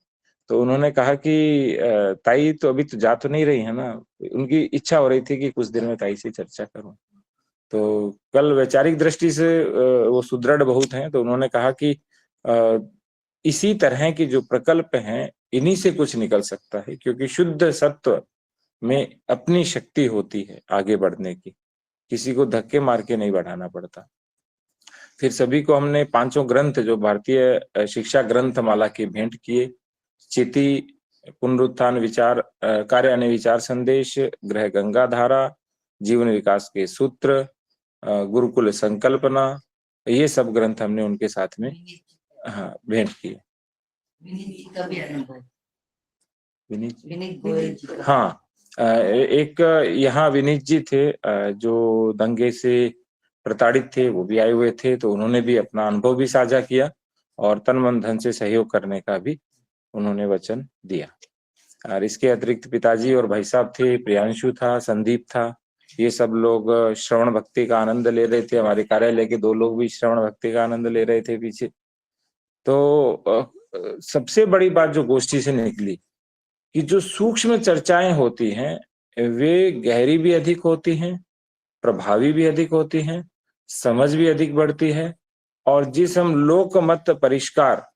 तो उन्होंने कहा कि ताई तो अभी तो जा तो नहीं रही है ना, उनकी इच्छा हो रही थी कि कुछ दिन में ताई से चर्चा करूं। तो कल वैचारिक दृष्टि से वो सुदृढ़ बहुत हैं, तो उन्होंने कहा कि इसी तरह की जो प्रकल्प हैं, इन्हीं से कुछ निकल सकता है, क्योंकि शुद्ध सत्व में अपनी शक्ति होती है आगे बढ़ने की, किसी को धक्के मार के नहीं बढ़ाना पड़ता। फिर सभी को हमने 5 ग्रंथ जो भारतीय शिक्षा ग्रंथ माला की भेंट किए। चिति, पुनरुत्थान विचार कार्य यानी विचार संदेश, ग्रह गंगा धारा, जीवन विकास के सूत्र, गुरुकुल संकल्पना, ये सब ग्रंथ हमने उनके साथ में भेंट किए। हाँ, एक यहाँ विनीत जी थे जो दंगे से प्रताड़ित थे, वो भी आए हुए थे। तो उन्होंने भी अपना अनुभव भी साझा किया और तन मन धन से सहयोग करने का भी उन्होंने वचन दिया। और इसके अतिरिक्त पिताजी और भाई साहब थे, प्रियांशु था, संदीप था। ये सब लोग श्रवण भक्ति का आनंद ले रहे थे। हमारे कार्यालय के 2 लोग भी श्रवण भक्ति का आनंद ले रहे थे पीछे। तो सबसे बड़ी बात जो गोष्ठी से निकली कि जो सूक्ष्म चर्चाएं होती हैं वे गहरी भी अधिक होती हैं, प्रभावी भी अधिक होती हैं, समझ भी अधिक बढ़ती है। और जिस हम लोकमत परिष्कार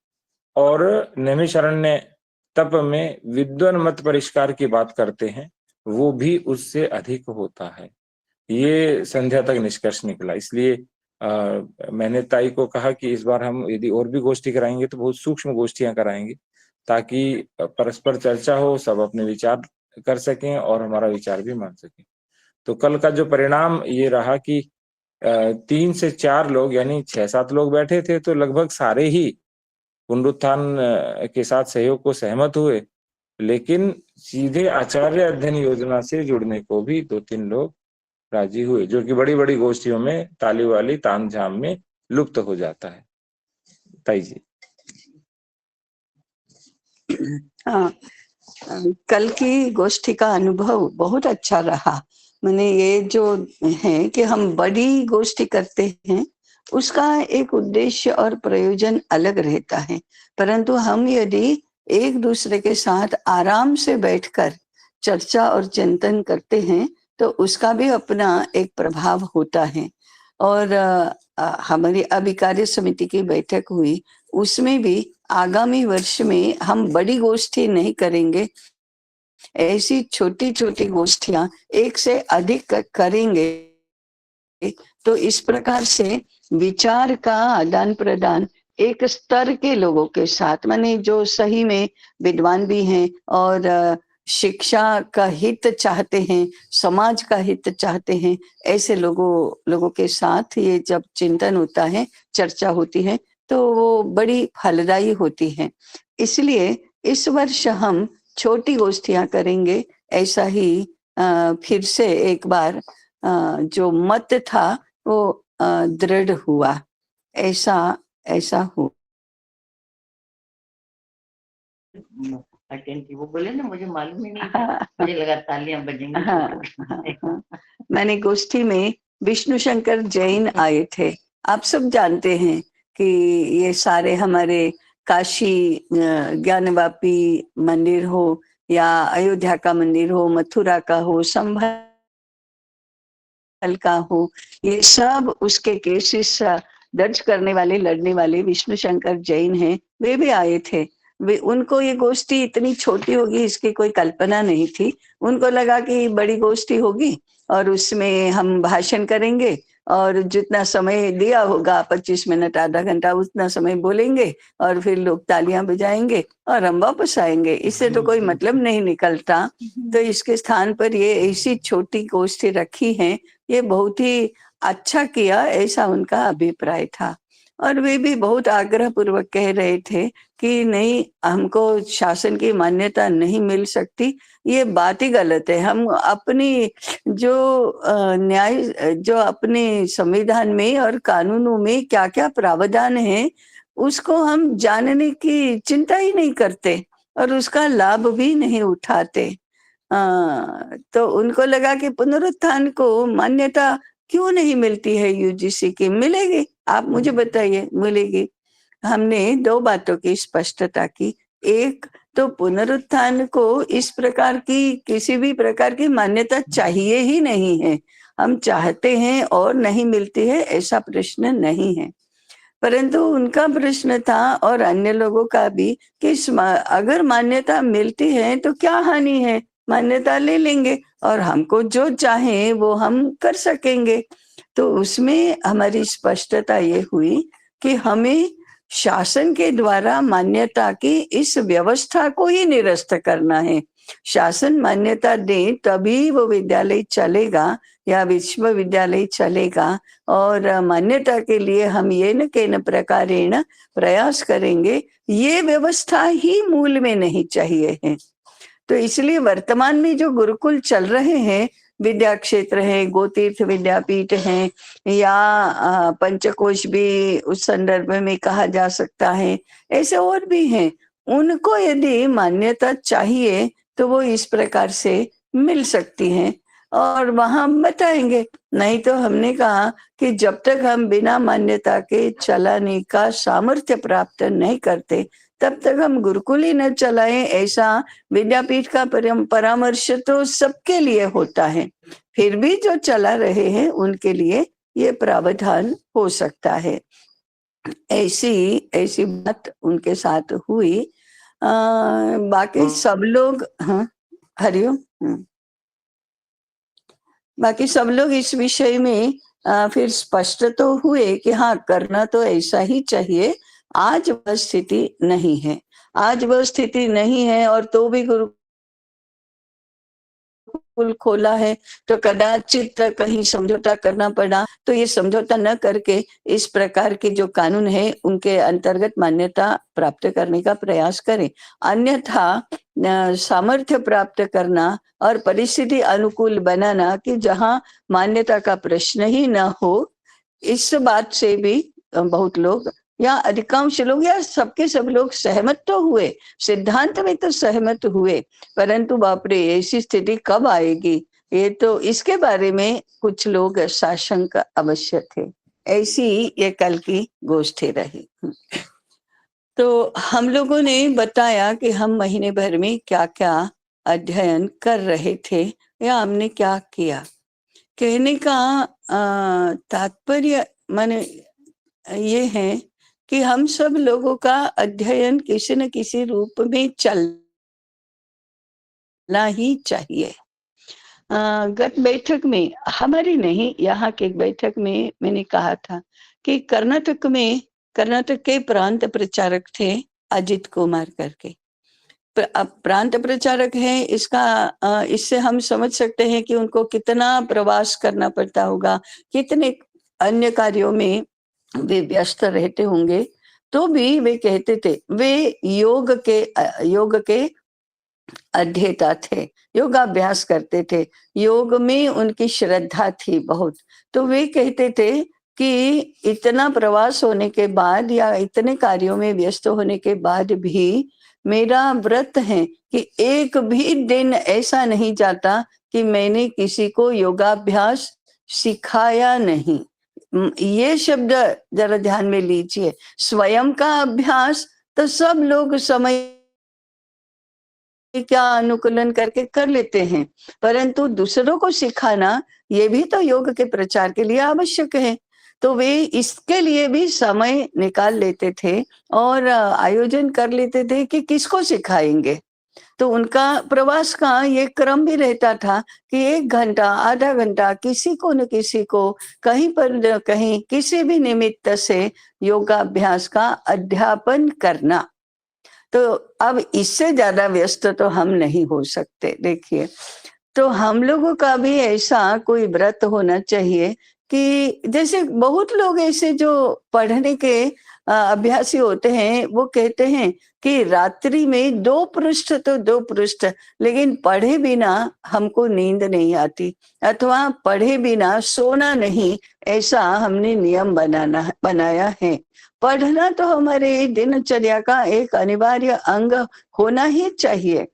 और नैमिषारण्य तप में विद्वान मत परिष्कार की बात करते हैं, वो भी उससे अधिक होता है। ये संध्या तक निष्कर्ष निकला। इसलिए मैंने ताई को कहा कि इस बार हम यदि और भी गोष्ठी कराएंगे तो बहुत सूक्ष्म गोष्ठियां कराएंगे, ताकि परस्पर चर्चा हो, सब अपने विचार कर सकें और हमारा विचार भी मान सकें। तो कल का जो परिणाम ये रहा कि 3 से 4 लोग यानी 6-7 लोग बैठे थे, तो लगभग सारे ही पुनरुत्थान के साथ सहयोग को सहमत हुए, लेकिन सीधे आचार्य अध्ययन योजना से जुड़ने को भी 2-3 लोग राजी हुए, जो कि बड़ी बड़ी गोष्ठियों में ताली वाली ताम झाम में लुप्त हो जाता है। ताई जी। हाँ, कल की गोष्ठी का अनुभव बहुत अच्छा रहा। मैंने ये जो है कि हम बड़ी गोष्ठी करते हैं, उसका एक उद्देश्य और प्रयोजन अलग रहता है, परंतु हम यदि एक दूसरे के साथ आराम से बैठकर चर्चा और चिंतन करते हैं तो उसका भी अपना एक प्रभाव होता है। और हमारी अभी कार्य समिति की बैठक हुई, उसमें भी आगामी वर्ष में हम बड़ी गोष्ठी नहीं करेंगे, ऐसी छोटी छोटी गोष्ठियां एक से अधिक करेंगे। तो इस प्रकार से विचार का आदान प्रदान एक स्तर के लोगों के साथ, माने जो सही में विद्वान भी हैं और शिक्षा का हित चाहते हैं, समाज का हित चाहते हैं, ऐसे लोगों के साथ ये जब चिंतन होता है, चर्चा होती है, तो वो बड़ी फलदायी होती है। इसलिए इस वर्ष हम छोटी गोष्ठियां करेंगे। ऐसा ही फिर से एक बार जो मत था वो दृढ़ हुआ, ऐसा हुआ। अटेंड की, वो बोले ना मुझे मालूम ही नहीं था, मुझे लगा तालियां बजेंगी। हाँ। मैंने गोष्ठी में विष्णु शंकर जैन आए थे। आप सब जानते हैं कि ये सारे हमारे काशी ज्ञानवापी मंदिर हो या अयोध्या का मंदिर हो, मथुरा का हो, संभल का हो, ये सब उसके केसेस दर्ज करने वाले, लड़ने वाले विष्णु शंकर जैन हैं। वे भी आए थे। वे, उनको ये गोष्ठी इतनी छोटी होगी इसकी कोई कल्पना नहीं थी। उनको लगा कि बड़ी गोष्ठी होगी और उसमें हम भाषण करेंगे और जितना समय दिया होगा 25 मिनट आधा घंटा उतना समय बोलेंगे और फिर लोग तालियां बजाएंगे और हम वापस आएंगे, इससे तो कोई मतलब नहीं निकलता। तो इसके स्थान पर ये ऐसी छोटी गोष्ठी रखी है, ये बहुत ही अच्छा किया, ऐसा उनका अभिप्राय था। और वे भी बहुत आग्रह पूर्वक कह रहे थे कि नहीं, हमको शासन की मान्यता नहीं मिल सकती, ये बात ही गलत है। हम अपनी जो न्याय, जो अपने संविधान में और कानूनों में क्या क्या प्रावधान है उसको हम जानने की चिंता ही नहीं करते और उसका लाभ भी नहीं उठाते। तो उनको लगा कि पुनरुत्थान को मान्यता क्यों नहीं मिलती है यूजीसी की। मिलेगी, आप मुझे बताइए, मिलेगी। हमने 2 बातों की स्पष्टता की। एक तो पुनरुत्थान को इस प्रकार की किसी भी प्रकार की मान्यता चाहिए ही नहीं है। हम चाहते हैं और नहीं मिलती है ऐसा प्रश्न नहीं है, परंतु उनका प्रश्न था और अन्य लोगों का भी कि अगर मान्यता मिलती है तो क्या हानि है, मान्यता ले लेंगे और हमको जो चाहे वो हम कर सकेंगे। तो उसमें हमारी स्पष्टता ये हुई कि हमें शासन के द्वारा मान्यता की इस व्यवस्था को ही निरस्त करना है। शासन मान्यता दे तभी वो विद्यालय चलेगा या विश्वविद्यालय चलेगा और मान्यता के लिए हम ये न के न प्रकारेण प्रयास करेंगे, ये व्यवस्था ही मूल में नहीं चाहिए है। तो इसलिए वर्तमान में जो गुरुकुल चल रहे हैं, विद्या क्षेत्र है, गोतीर्थ विद्यापीठ है या पंचकोश भी उस संदर्भ में कहा जा सकता है, ऐसे और भी हैं। उनको यदि मान्यता चाहिए तो वो इस प्रकार से मिल सकती हैं और वहां बताएंगे। नहीं तो हमने कहा कि जब तक हम बिना मान्यता के चलाने का सामर्थ्य प्राप्त नहीं करते तब तक हम गुरुकुल ही न चलाएं, ऐसा विद्यापीठ का परामर्श तो सबके लिए होता है। फिर भी जो चला रहे हैं उनके लिए ये प्रावधान हो सकता है। ऐसी बात उनके साथ हुई। बाकी सब लोग, हाँ हरिओम, बाकी सब लोग इस विषय में फिर स्पष्ट तो हुए कि हाँ, करना तो ऐसा ही चाहिए। आज वह स्थिति नहीं है, आज वह स्थिति नहीं है और तो भी गुरुकुल खोला है तो कदाचित कहीं समझौता करना पड़ा, तो ये समझौता न करके इस प्रकार के जो कानून है उनके अंतर्गत मान्यता प्राप्त करने का प्रयास करें। अन्यथा सामर्थ्य प्राप्त करना और परिस्थिति अनुकूल बनाना कि जहां मान्यता का प्रश्न ही न हो, इस बात से भी बहुत लोग या अधिकांश लोग या सबके सब लोग सहमत तो हुए, सिद्धांत में तो सहमत हुए, परंतु बाप रे ऐसी स्थिति कब आएगी, ये तो इसके बारे में कुछ लोग साशंक अवश्य थे। ऐसी ये कल की गोष्ठी रही। तो हम लोगों ने बताया कि हम महीने भर में क्या क्या अध्ययन कर रहे थे या हमने क्या किया। कहने का तात्पर्य माने ये है कि हम सब लोगों का अध्ययन किसी न किसी रूप में चलना ही चाहिए। गत बैठक में, हमारी नहीं, यहाँ के बैठक में मैंने कहा था कि कर्नाटक के प्रांत प्रचारक थे अजित कुमार करके। प्रांत प्रचारक हैं, इससे हम समझ सकते हैं कि उनको कितना प्रवास करना पड़ता होगा, कितने अन्य कार्यों में वे व्यस्त रहते होंगे। तो भी वे कहते थे, वे योग के अध्येता थे, योगाभ्यास करते थे, योग में उनकी श्रद्धा थी बहुत। तो वे कहते थे कि इतना प्रवास होने के बाद या इतने कार्यों में व्यस्त होने के बाद भी मेरा व्रत है कि एक भी दिन ऐसा नहीं जाता कि मैंने किसी को योगाभ्यास सिखाया नहीं। ये शब्द जरा ध्यान में लीजिए। स्वयं का अभ्यास तो सब लोग समय क्या अनुकूलन करके कर लेते हैं, परंतु दूसरों को सिखाना ये भी तो योग के प्रचार के लिए आवश्यक है। तो वे इसके लिए भी समय निकाल लेते थे और आयोजन कर लेते थे कि किसको सिखाएंगे। तो उनका प्रवास का ये क्रम भी रहता था कि 1 घंटा, आधा घंटा किसी को न किसी को कहीं पर न कहीं किसी भी निमित्त से योगाभ्यास का अध्यापन करना। तो अब इससे ज्यादा व्यस्त तो हम नहीं हो सकते। देखिए, तो हम लोगों का भी ऐसा कोई व्रत होना चाहिए कि जैसे बहुत लोग ऐसे जो पढ़ने के अभ्यासी होते हैं, वो कहते हैं कि रात्रि में 2 पृष्ठ तो 2 पृष्ठ, लेकिन पढ़े बिना हमको नींद नहीं आती, अथवा पढ़े बिना सोना नहीं, ऐसा हमने नियम बनाया है। पढ़ना तो हमारे दिनचर्या का एक अनिवार्य अंग होना ही चाहिए।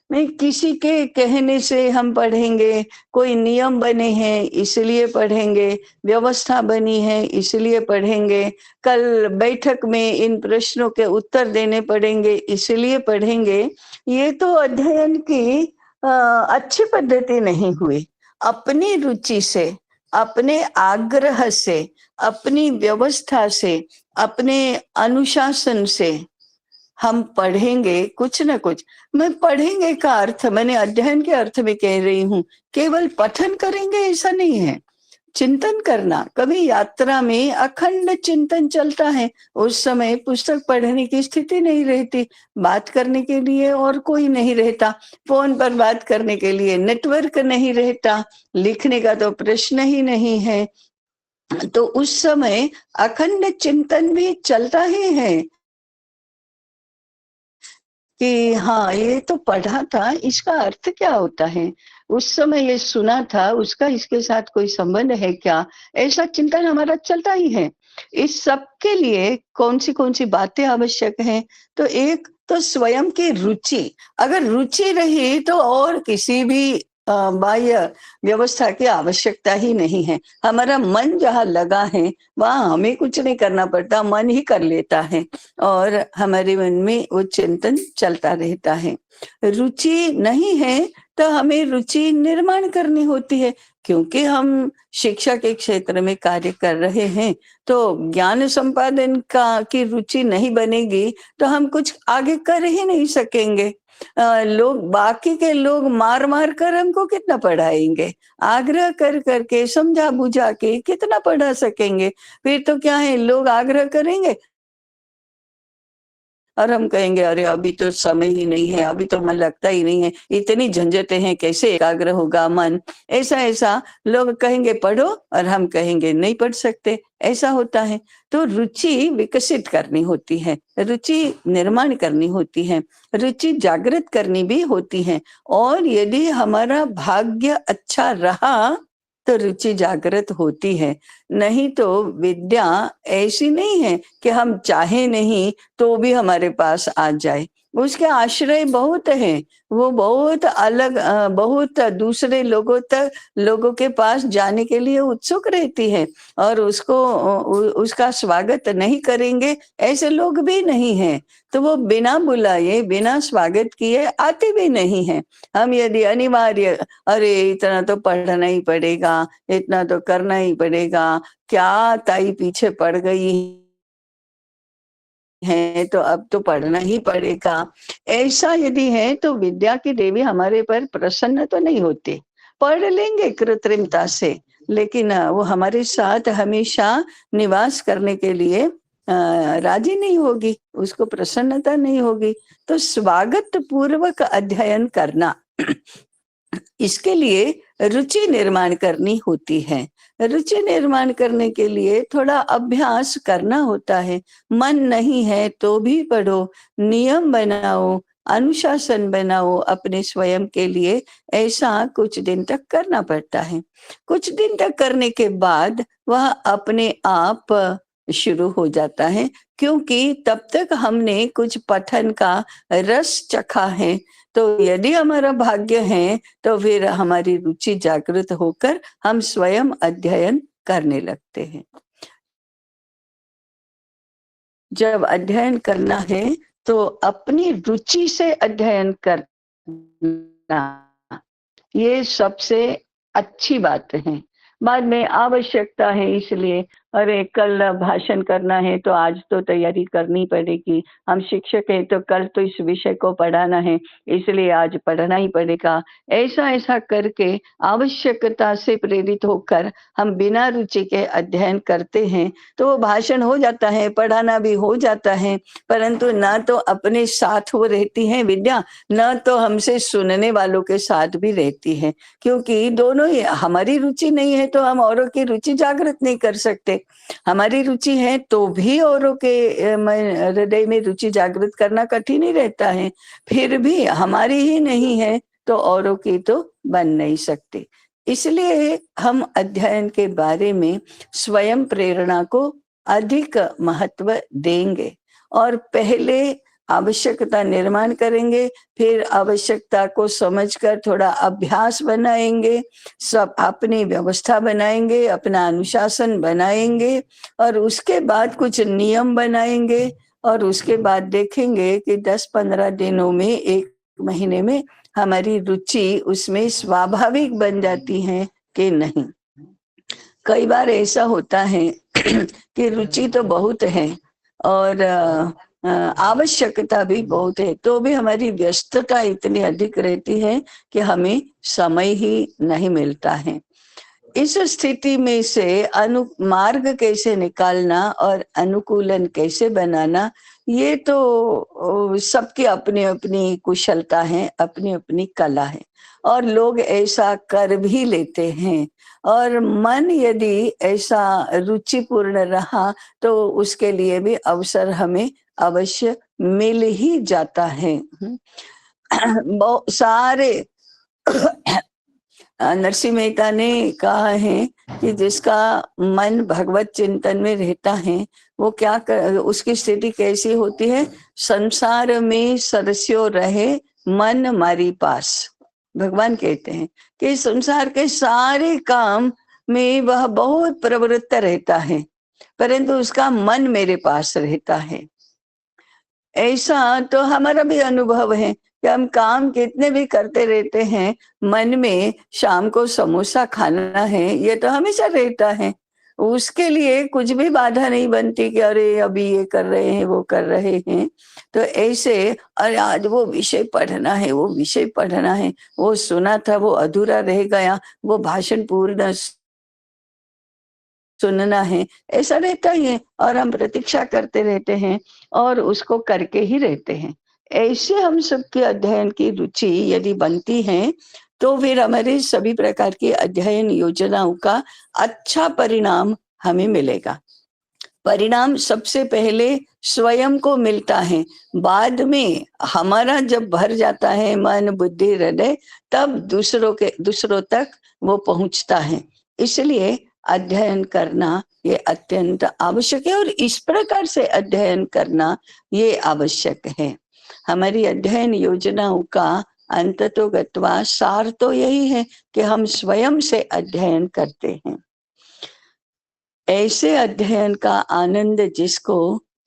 नहीं किसी के कहने से हम पढ़ेंगे, कोई नियम बने हैं इसलिए पढ़ेंगे, व्यवस्था बनी है इसलिए पढ़ेंगे, कल बैठक में इन प्रश्नों के उत्तर देने पड़ेंगे इसलिए पढ़ेंगे, ये तो अध्ययन की अच्छी पद्धति नहीं हुई। अपनी रुचि से, अपने आग्रह से, अपनी व्यवस्था से, अपने अनुशासन से हम पढ़ेंगे कुछ न कुछ। मैं पढ़ेंगे का अर्थ, मैंने अध्ययन के अर्थ में कह रही हूँ, केवल पठन करेंगे ऐसा नहीं है। चिंतन करना, कभी यात्रा में अखंड चिंतन चलता है, उस समय पुस्तक पढ़ने की स्थिति नहीं रहती, बात करने के लिए और कोई नहीं रहता, फोन पर बात करने के लिए नेटवर्क नहीं रहता, लिखने का तो प्रश्न ही नहीं है। तो उस समय अखंड चिंतन भी चलता ही है कि हाँ ये तो पढ़ा था, इसका अर्थ क्या होता है, उस समय ये सुना था, उसका इसके साथ कोई संबंध है क्या, ऐसा चिंतन हमारा चलता ही है। इस सब के लिए कौन सी बातें आवश्यक हैं? तो एक तो स्वयं की रुचि, अगर रुचि रही तो और किसी भी बाह्य व्यवस्था की आवश्यकता ही नहीं है। हमारा मन जहाँ लगा है वहां हमें कुछ नहीं करना पड़ता, मन ही कर लेता है और हमारे मन में वो चिंतन चलता रहता है। रुचि नहीं है तो हमें रुचि निर्माण करनी होती है, क्योंकि हम शिक्षा के क्षेत्र में कार्य कर रहे हैं, तो ज्ञान संपादन की रुचि नहीं बनेगी तो हम कुछ आगे कर ही नहीं सकेंगे। लोग, बाकी के लोग मार कर हमको कितना पढ़ाएंगे, आग्रह कर करके समझा बुझा के कितना पढ़ा सकेंगे। फिर तो क्या है, लोग आग्रह करेंगे और हम कहेंगे अरे अभी तो समय ही नहीं है, अभी तो मन लगता ही नहीं है, इतनी झंझटें हैं, कैसे एकाग्र होगा मन। ऐसा लोग कहेंगे पढ़ो और हम कहेंगे नहीं पढ़ सकते, ऐसा होता है। तो रुचि विकसित करनी होती है, रुचि निर्माण करनी होती है, रुचि जागृत करनी भी होती है। और यदि हमारा भाग्य अच्छा रहा तो रुचि जागृत होती है, नहीं तो विद्या ऐसी नहीं है कि हम चाहे नहीं तो भी हमारे पास आ जाए। उसके आश्रय बहुत हैं, वो बहुत अलग, बहुत दूसरे लोगों के पास जाने के लिए उत्सुक रहती है और उसका स्वागत नहीं करेंगे ऐसे लोग भी नहीं हैं। तो वो बिना बुलाए, बिना स्वागत किए आते भी नहीं है। हम यदि अनिवार्य, अरे इतना तो पढ़ना ही पड़ेगा, इतना तो करना ही पड़ेगा, क्या ताई पीछे पड़ गई है तो अब तो पढ़ना ही पड़ेगा, ऐसा यदि है तो विद्या की देवी हमारे पर प्रसन्न तो नहीं होती। पढ़ लेंगे कृत्रिमता से, लेकिन वो हमारे साथ हमेशा निवास करने के लिए राजी नहीं होगी, उसको प्रसन्नता नहीं होगी। तो स्वागत पूर्वक अध्ययन करना, इसके लिए रुचि निर्माण करनी होती है। रुचि निर्माण करने के लिए थोड़ा अभ्यास करना होता है। मन नहीं है तो भी पढ़ो, नियम बनाओ, अनुशासन बनाओ अपने स्वयं के लिए, ऐसा कुछ दिन तक करना पड़ता है। कुछ दिन तक करने के बाद वह अपने आप शुरू हो जाता है, क्योंकि तब तक हमने कुछ पठन का रस चखा है। तो यदि हमारा भाग्य है तो फिर हमारी रुचि जागृत होकर हम स्वयं अध्ययन करने लगते हैं। जब अध्ययन करना है तो अपनी रुचि से अध्ययन करना, ये सबसे अच्छी बात है। बाद में आवश्यकता है, इसलिए अरे कल भाषण करना है तो आज तो तैयारी करनी पड़ेगी, हम शिक्षक हैं तो कल तो इस विषय को पढ़ाना है इसलिए आज पढ़ना ही पड़ेगा, ऐसा ऐसा करके आवश्यकता से प्रेरित होकर हम बिना रुचि के अध्ययन करते हैं तो वो भाषण हो जाता है, पढ़ाना भी हो जाता है, परंतु ना तो अपने साथ वो रहती है विद्या, न तो हमसे सुनने वालों के साथ भी रहती है, क्योंकि दोनों ही, हमारी रुचि नहीं है तो हम औरों की रुचि जागृत नहीं कर सकते, हमारी रुचि है तो भी औरों के हृदय में रुचि जागृत करना कठिन ही रहता है, फिर भी हमारी ही नहीं है तो औरों की तो बन नहीं सकती। इसलिए हम अध्ययन के बारे में स्वयं प्रेरणा को अधिक महत्व देंगे और पहले आवश्यकता निर्माण करेंगे, फिर आवश्यकता को समझकर थोड़ा अभ्यास बनाएंगे, सब अपनी व्यवस्था बनाएंगे, अपना अनुशासन बनाएंगे और उसके बाद कुछ नियम बनाएंगे और उसके बाद देखेंगे कि 10-15 दिनों में, 1 महीने में हमारी रुचि उसमें स्वाभाविक बन जाती है कि नहीं। कई बार ऐसा होता है कि रुचि तो बहुत है और आवश्यकता भी बहुत है, तो भी हमारी व्यस्तता इतनी अधिक रहती है कि हमें समय ही नहीं मिलता है। इस स्थिति में से मार्ग कैसे निकालना और अनुकूलन कैसे बनाना, ये तो सबकी अपनी अपनी कुशलता है, अपनी अपनी कला है और लोग ऐसा कर भी लेते हैं और मन यदि ऐसा रुचिपूर्ण रहा तो उसके लिए भी अवसर हमें अवश्य मिल ही जाता है। बहुत सारे नरसिंह मेहता ने कहा है कि जिसका मन भगवत चिंतन में रहता है वो क्या कर, उसकी स्थिति कैसी होती है, संसार में सरस्यो रहे मन मारी पास। भगवान कहते हैं कि संसार के सारे काम में वह बहुत प्रवृत्त रहता है परंतु उसका मन मेरे पास रहता है। ऐसा तो हमारा भी अनुभव है कि हम काम कितने भी करते रहते हैं, मन में शाम को समोसा खाना है ये तो हमेशा रहता है, उसके लिए कुछ भी बाधा नहीं बनती कि अरे अभी ये कर रहे हैं वो कर रहे हैं। तो ऐसे अरे आज वो विषय पढ़ना है, वो विषय पढ़ना है, वो सुना था वो अधूरा रह गया, वो भाषण पूर्ण सुनना है, ऐसा रहता ही है और हम प्रतीक्षा करते रहते हैं और उसको करके ही रहते हैं। ऐसे हम सबके अध्ययन की रुचि यदि बनती है तो फिर हमारे सभी प्रकार की अध्ययन योजनाओं का अच्छा परिणाम हमें मिलेगा। परिणाम सबसे पहले स्वयं को मिलता है, बाद में हमारा जब भर जाता है मन बुद्धि हृदय तब दूसरों तक वो पहुंचता है। इसलिए अध्ययन करना ये अत्यंत आवश्यक है और इस प्रकार से अध्ययन करना ये आवश्यक है। हमारी अध्ययन योजनाओं का अंततोगत्वा सार तो यही है कि हम स्वयं से अध्ययन करते हैं। ऐसे अध्ययन का आनंद जिसको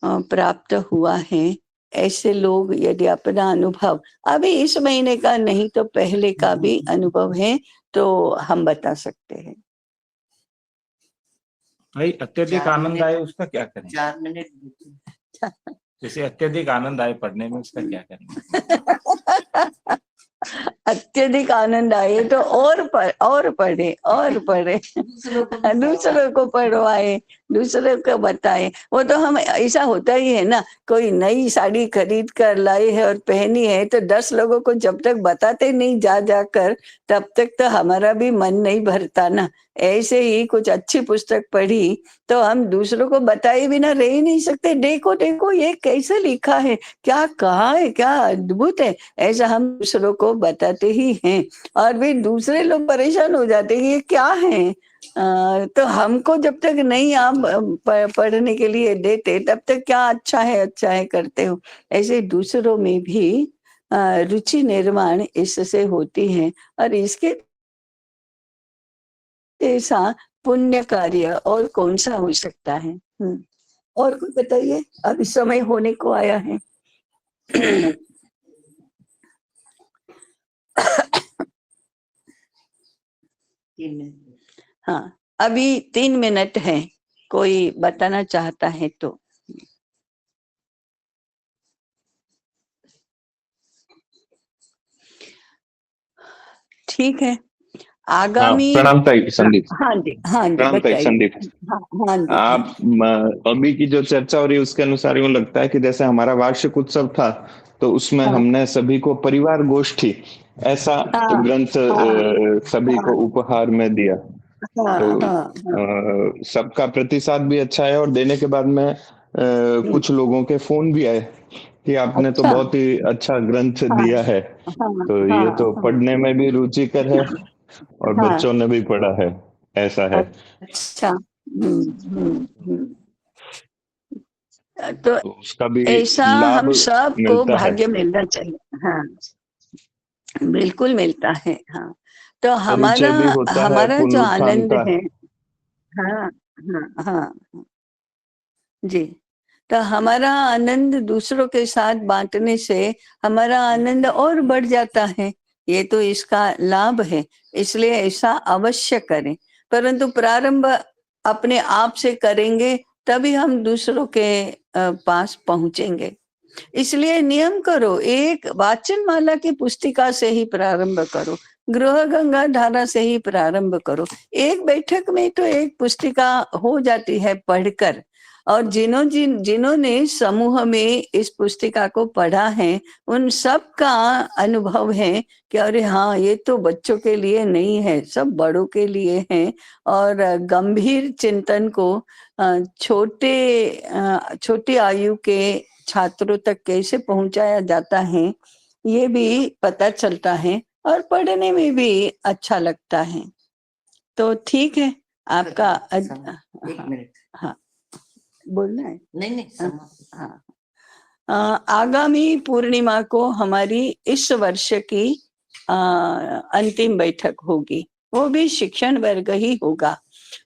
प्राप्त हुआ है, ऐसे लोग यदि अपना अनुभव अभी इस महीने का नहीं तो पहले का भी अनुभव है तो हम बता सकते हैं। भाई अत्यधिक आनंद आए उसका क्या करें? 4 मिनट जैसे अत्यधिक आनंद आए पढ़ने में उसका क्या करेंगे? अत्यधिक आनंद आए तो और पढ़े दूसरों को पढ़वाए, दूसरे को बताए। वो तो हम ऐसा होता ही है ना, कोई नई साड़ी खरीद कर लाए है और पहनी है तो 10 लोगों को जब तक बताते नहीं जा जाकर, तब तक तो हमारा भी मन नहीं भरता ना। ऐसे ही कुछ अच्छी पुस्तक पढ़ी तो हम दूसरों को बताए बिना रह ही नहीं सकते। देखो देखो ये कैसे लिखा है, क्या कहा है, क्या अद्भुत है, ऐसा हम दूसरों को बताते ही हैं। और फिर दूसरे लोग परेशान हो जाते हैं ये क्या है। तो हमको जब तक नहीं आप पढ़ने के लिए देते तब तक क्या अच्छा है करते हो। ऐसे दूसरों में भी रुचि निर्माण इससे होती है। और इसके ऐसा पुण्य कार्य और कौन सा हो सकता है। और कुछ बताइए, अभी समय होने को आया है। हाँ, अभी 3 मिनट है, कोई बताना चाहता है तो। ठीक है, आगामी। प्रणाम ताई संदीप। हाँ जी, हाँ जी, प्रणाम ताई बताइए। संदीप। हाँ हाँ जी, आप अभी की जो चर्चा हो रही है उसके अनुसार यूं लगता है कि जैसे हमारा वार्षिक उत्सव था तो उसमें हाँ हमने सभी को परिवार गोष्ठी ऐसा हाँ ग्रंथ सभी को उपहार में दिया। हाँ तो हाँ हाँ। सबका प्रतिसाद भी अच्छा है और देने के बाद में कुछ लोगों के फोन भी आए कि आपने तो अच्छा, बहुत ही अच्छा ग्रंथ हाँ दिया है। हाँ तो ये हाँ तो हाँ पढ़ने में भी रुचिकर है और हाँ। बच्चों ने भी पढ़ा है, ऐसा है। अच्छा, तो तो उसका भी ऐसा लाभ हम सबको मिलता है। भाग्य मिलना चाहिए। हाँ, बिल्कुल मिलता है। हाँ, तो हमारा परिचय भी होता है हमारा जो पुनरुत्थान आनंद का। है। हाँ हाँ हाँ जी, तो हमारा आनंद दूसरों के साथ बांटने से हमारा आनंद और बढ़ जाता है। ये तो इसका लाभ है, इसलिए ऐसा अवश्य करें। परंतु प्रारंभ अपने आप से करेंगे तभी हम दूसरों के पास पहुंचेंगे। इसलिए नियम करो, एक वाचन माला की पुस्तिका से ही प्रारंभ करो, गृह गंगा धारा से ही प्रारंभ करो। एक बैठक में तो एक पुस्तिका हो जाती है पढ़कर। और जिन्होंने समूह में इस पुस्तिका को पढ़ा है उन सब का अनुभव है कि अरे हाँ, ये तो बच्चों के लिए नहीं है, सब बड़ों के लिए है। और गंभीर चिंतन को छोटी आयु के छात्रों तक कैसे पहुंचाया जाता है ये भी पता चलता है और पढ़ने में भी अच्छा लगता है। तो ठीक है, आपका एक मिनट। हाँ, बोलना है। नहीं हाँ, आगामी पूर्णिमा को हमारी इस वर्ष की अंतिम बैठक होगी, वो भी शिक्षण वर्ग ही होगा।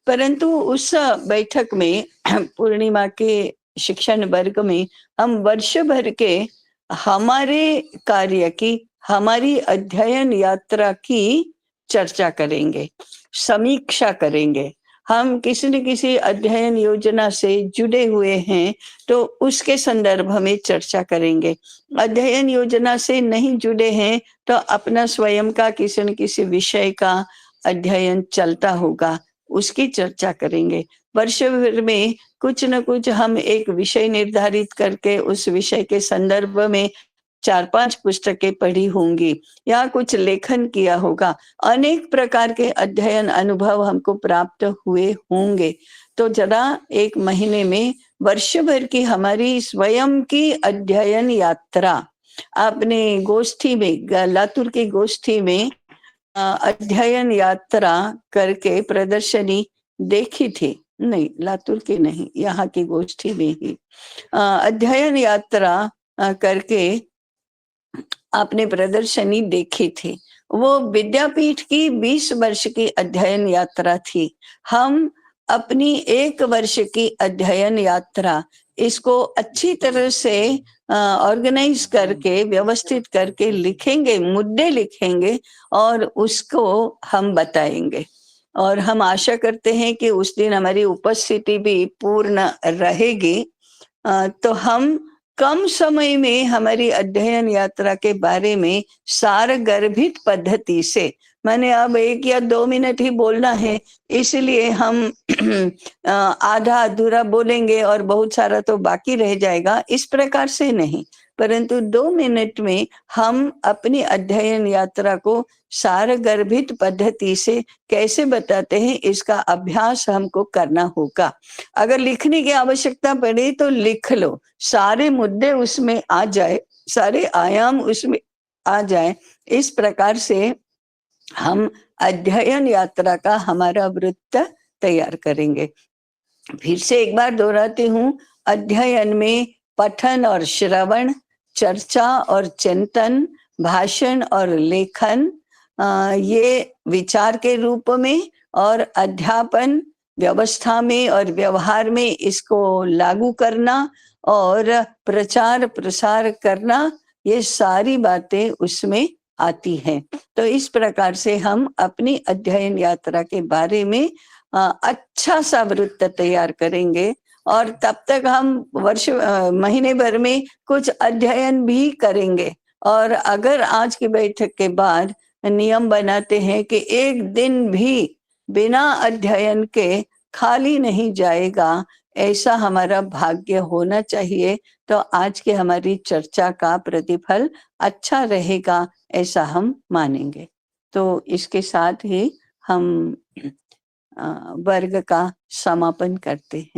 परंतु उस बैठक में पूर्णिमा के शिक्षण वर्ग में हम वर्ष भर के हमारे कार्य की, हमारी अध्ययन यात्रा की चर्चा करेंगे, समीक्षा करेंगे। हम किसी न किसी अध्ययन योजना से जुड़े हुए हैं तो उसके संदर्भ में चर्चा करेंगे। अध्ययन योजना से नहीं जुड़े हैं तो अपना स्वयं का किसी न किसी विषय का अध्ययन चलता होगा, उसकी चर्चा करेंगे। वर्ष भर में कुछ न कुछ हम एक विषय निर्धारित करके उस विषय के संदर्भ में 4-5 पुस्तकें पढ़ी होंगी या कुछ लेखन किया होगा। अनेक प्रकार के अध्ययन अनुभव हमको प्राप्त हुए होंगे। तो जरा 1 महीने में वर्ष भर की हमारी स्वयं की अध्ययन यात्रा, आपने गोष्ठी में, लातूर की गोष्ठी में अध्ययन यात्रा करके प्रदर्शनी देखी थी। नहीं, लातूर की नहीं, यहाँ की गोष्ठी में ही अध्ययन यात्रा करके आपने प्रदर्शनी देखी थी। वो विद्यापीठ की 20 वर्ष की अध्ययन यात्रा थी। हम अपनी 1 वर्ष की अध्ययन यात्रा इसको अच्छी तरह से ऑर्गेनाइज करके, व्यवस्थित करके लिखेंगे, मुद्दे लिखेंगे और उसको हम बताएंगे। और हम आशा करते हैं कि उस दिन हमारी उपस्थिति भी पूर्ण रहेगी। तो हम कम समय में हमारी अध्ययन यात्रा के बारे में सारगर्भित पद्धति से, मैंने अब 1 या 2 मिनट ही बोलना है, इसलिए हम आधा अधूरा बोलेंगे और बहुत सारा तो बाकी रह जाएगा, इस प्रकार से नहीं, परंतु 2 मिनट में हम अपनी अध्ययन यात्रा को सारगर्भित पद्धति से कैसे बताते हैं, इसका अभ्यास हमको करना होगा। अगर लिखने की आवश्यकता पड़े तो लिख लो, सारे मुद्दे उसमें आ जाए, सारे आयाम उसमें आ जाए। इस प्रकार से हम अध्ययन यात्रा का हमारा वृत्त तैयार करेंगे। फिर से एक बार दोहराती हूँ, अध्ययन में पठन और श्रवण, चर्चा और चिंतन, भाषण और लेखन, ये विचार के रूप में, और अध्यापन व्यवस्था में और व्यवहार में इसको लागू करना और प्रचार प्रसार करना, ये सारी बातें उसमें आती हैं। तो इस प्रकार से हम अपनी अध्ययन यात्रा के बारे में अच्छा सा वृत्त तैयार करेंगे, और तब तक हम महीने भर में कुछ अध्ययन भी करेंगे। और अगर आज की बैठक के बाद नियम बनाते हैं कि एक दिन भी बिना अध्ययन के खाली नहीं जाएगा, ऐसा हमारा भाग्य होना चाहिए, तो आज की हमारी चर्चा का प्रतिफल अच्छा रहेगा, ऐसा हम मानेंगे। तो इसके साथ ही हम वर्ग का समापन करते हैं।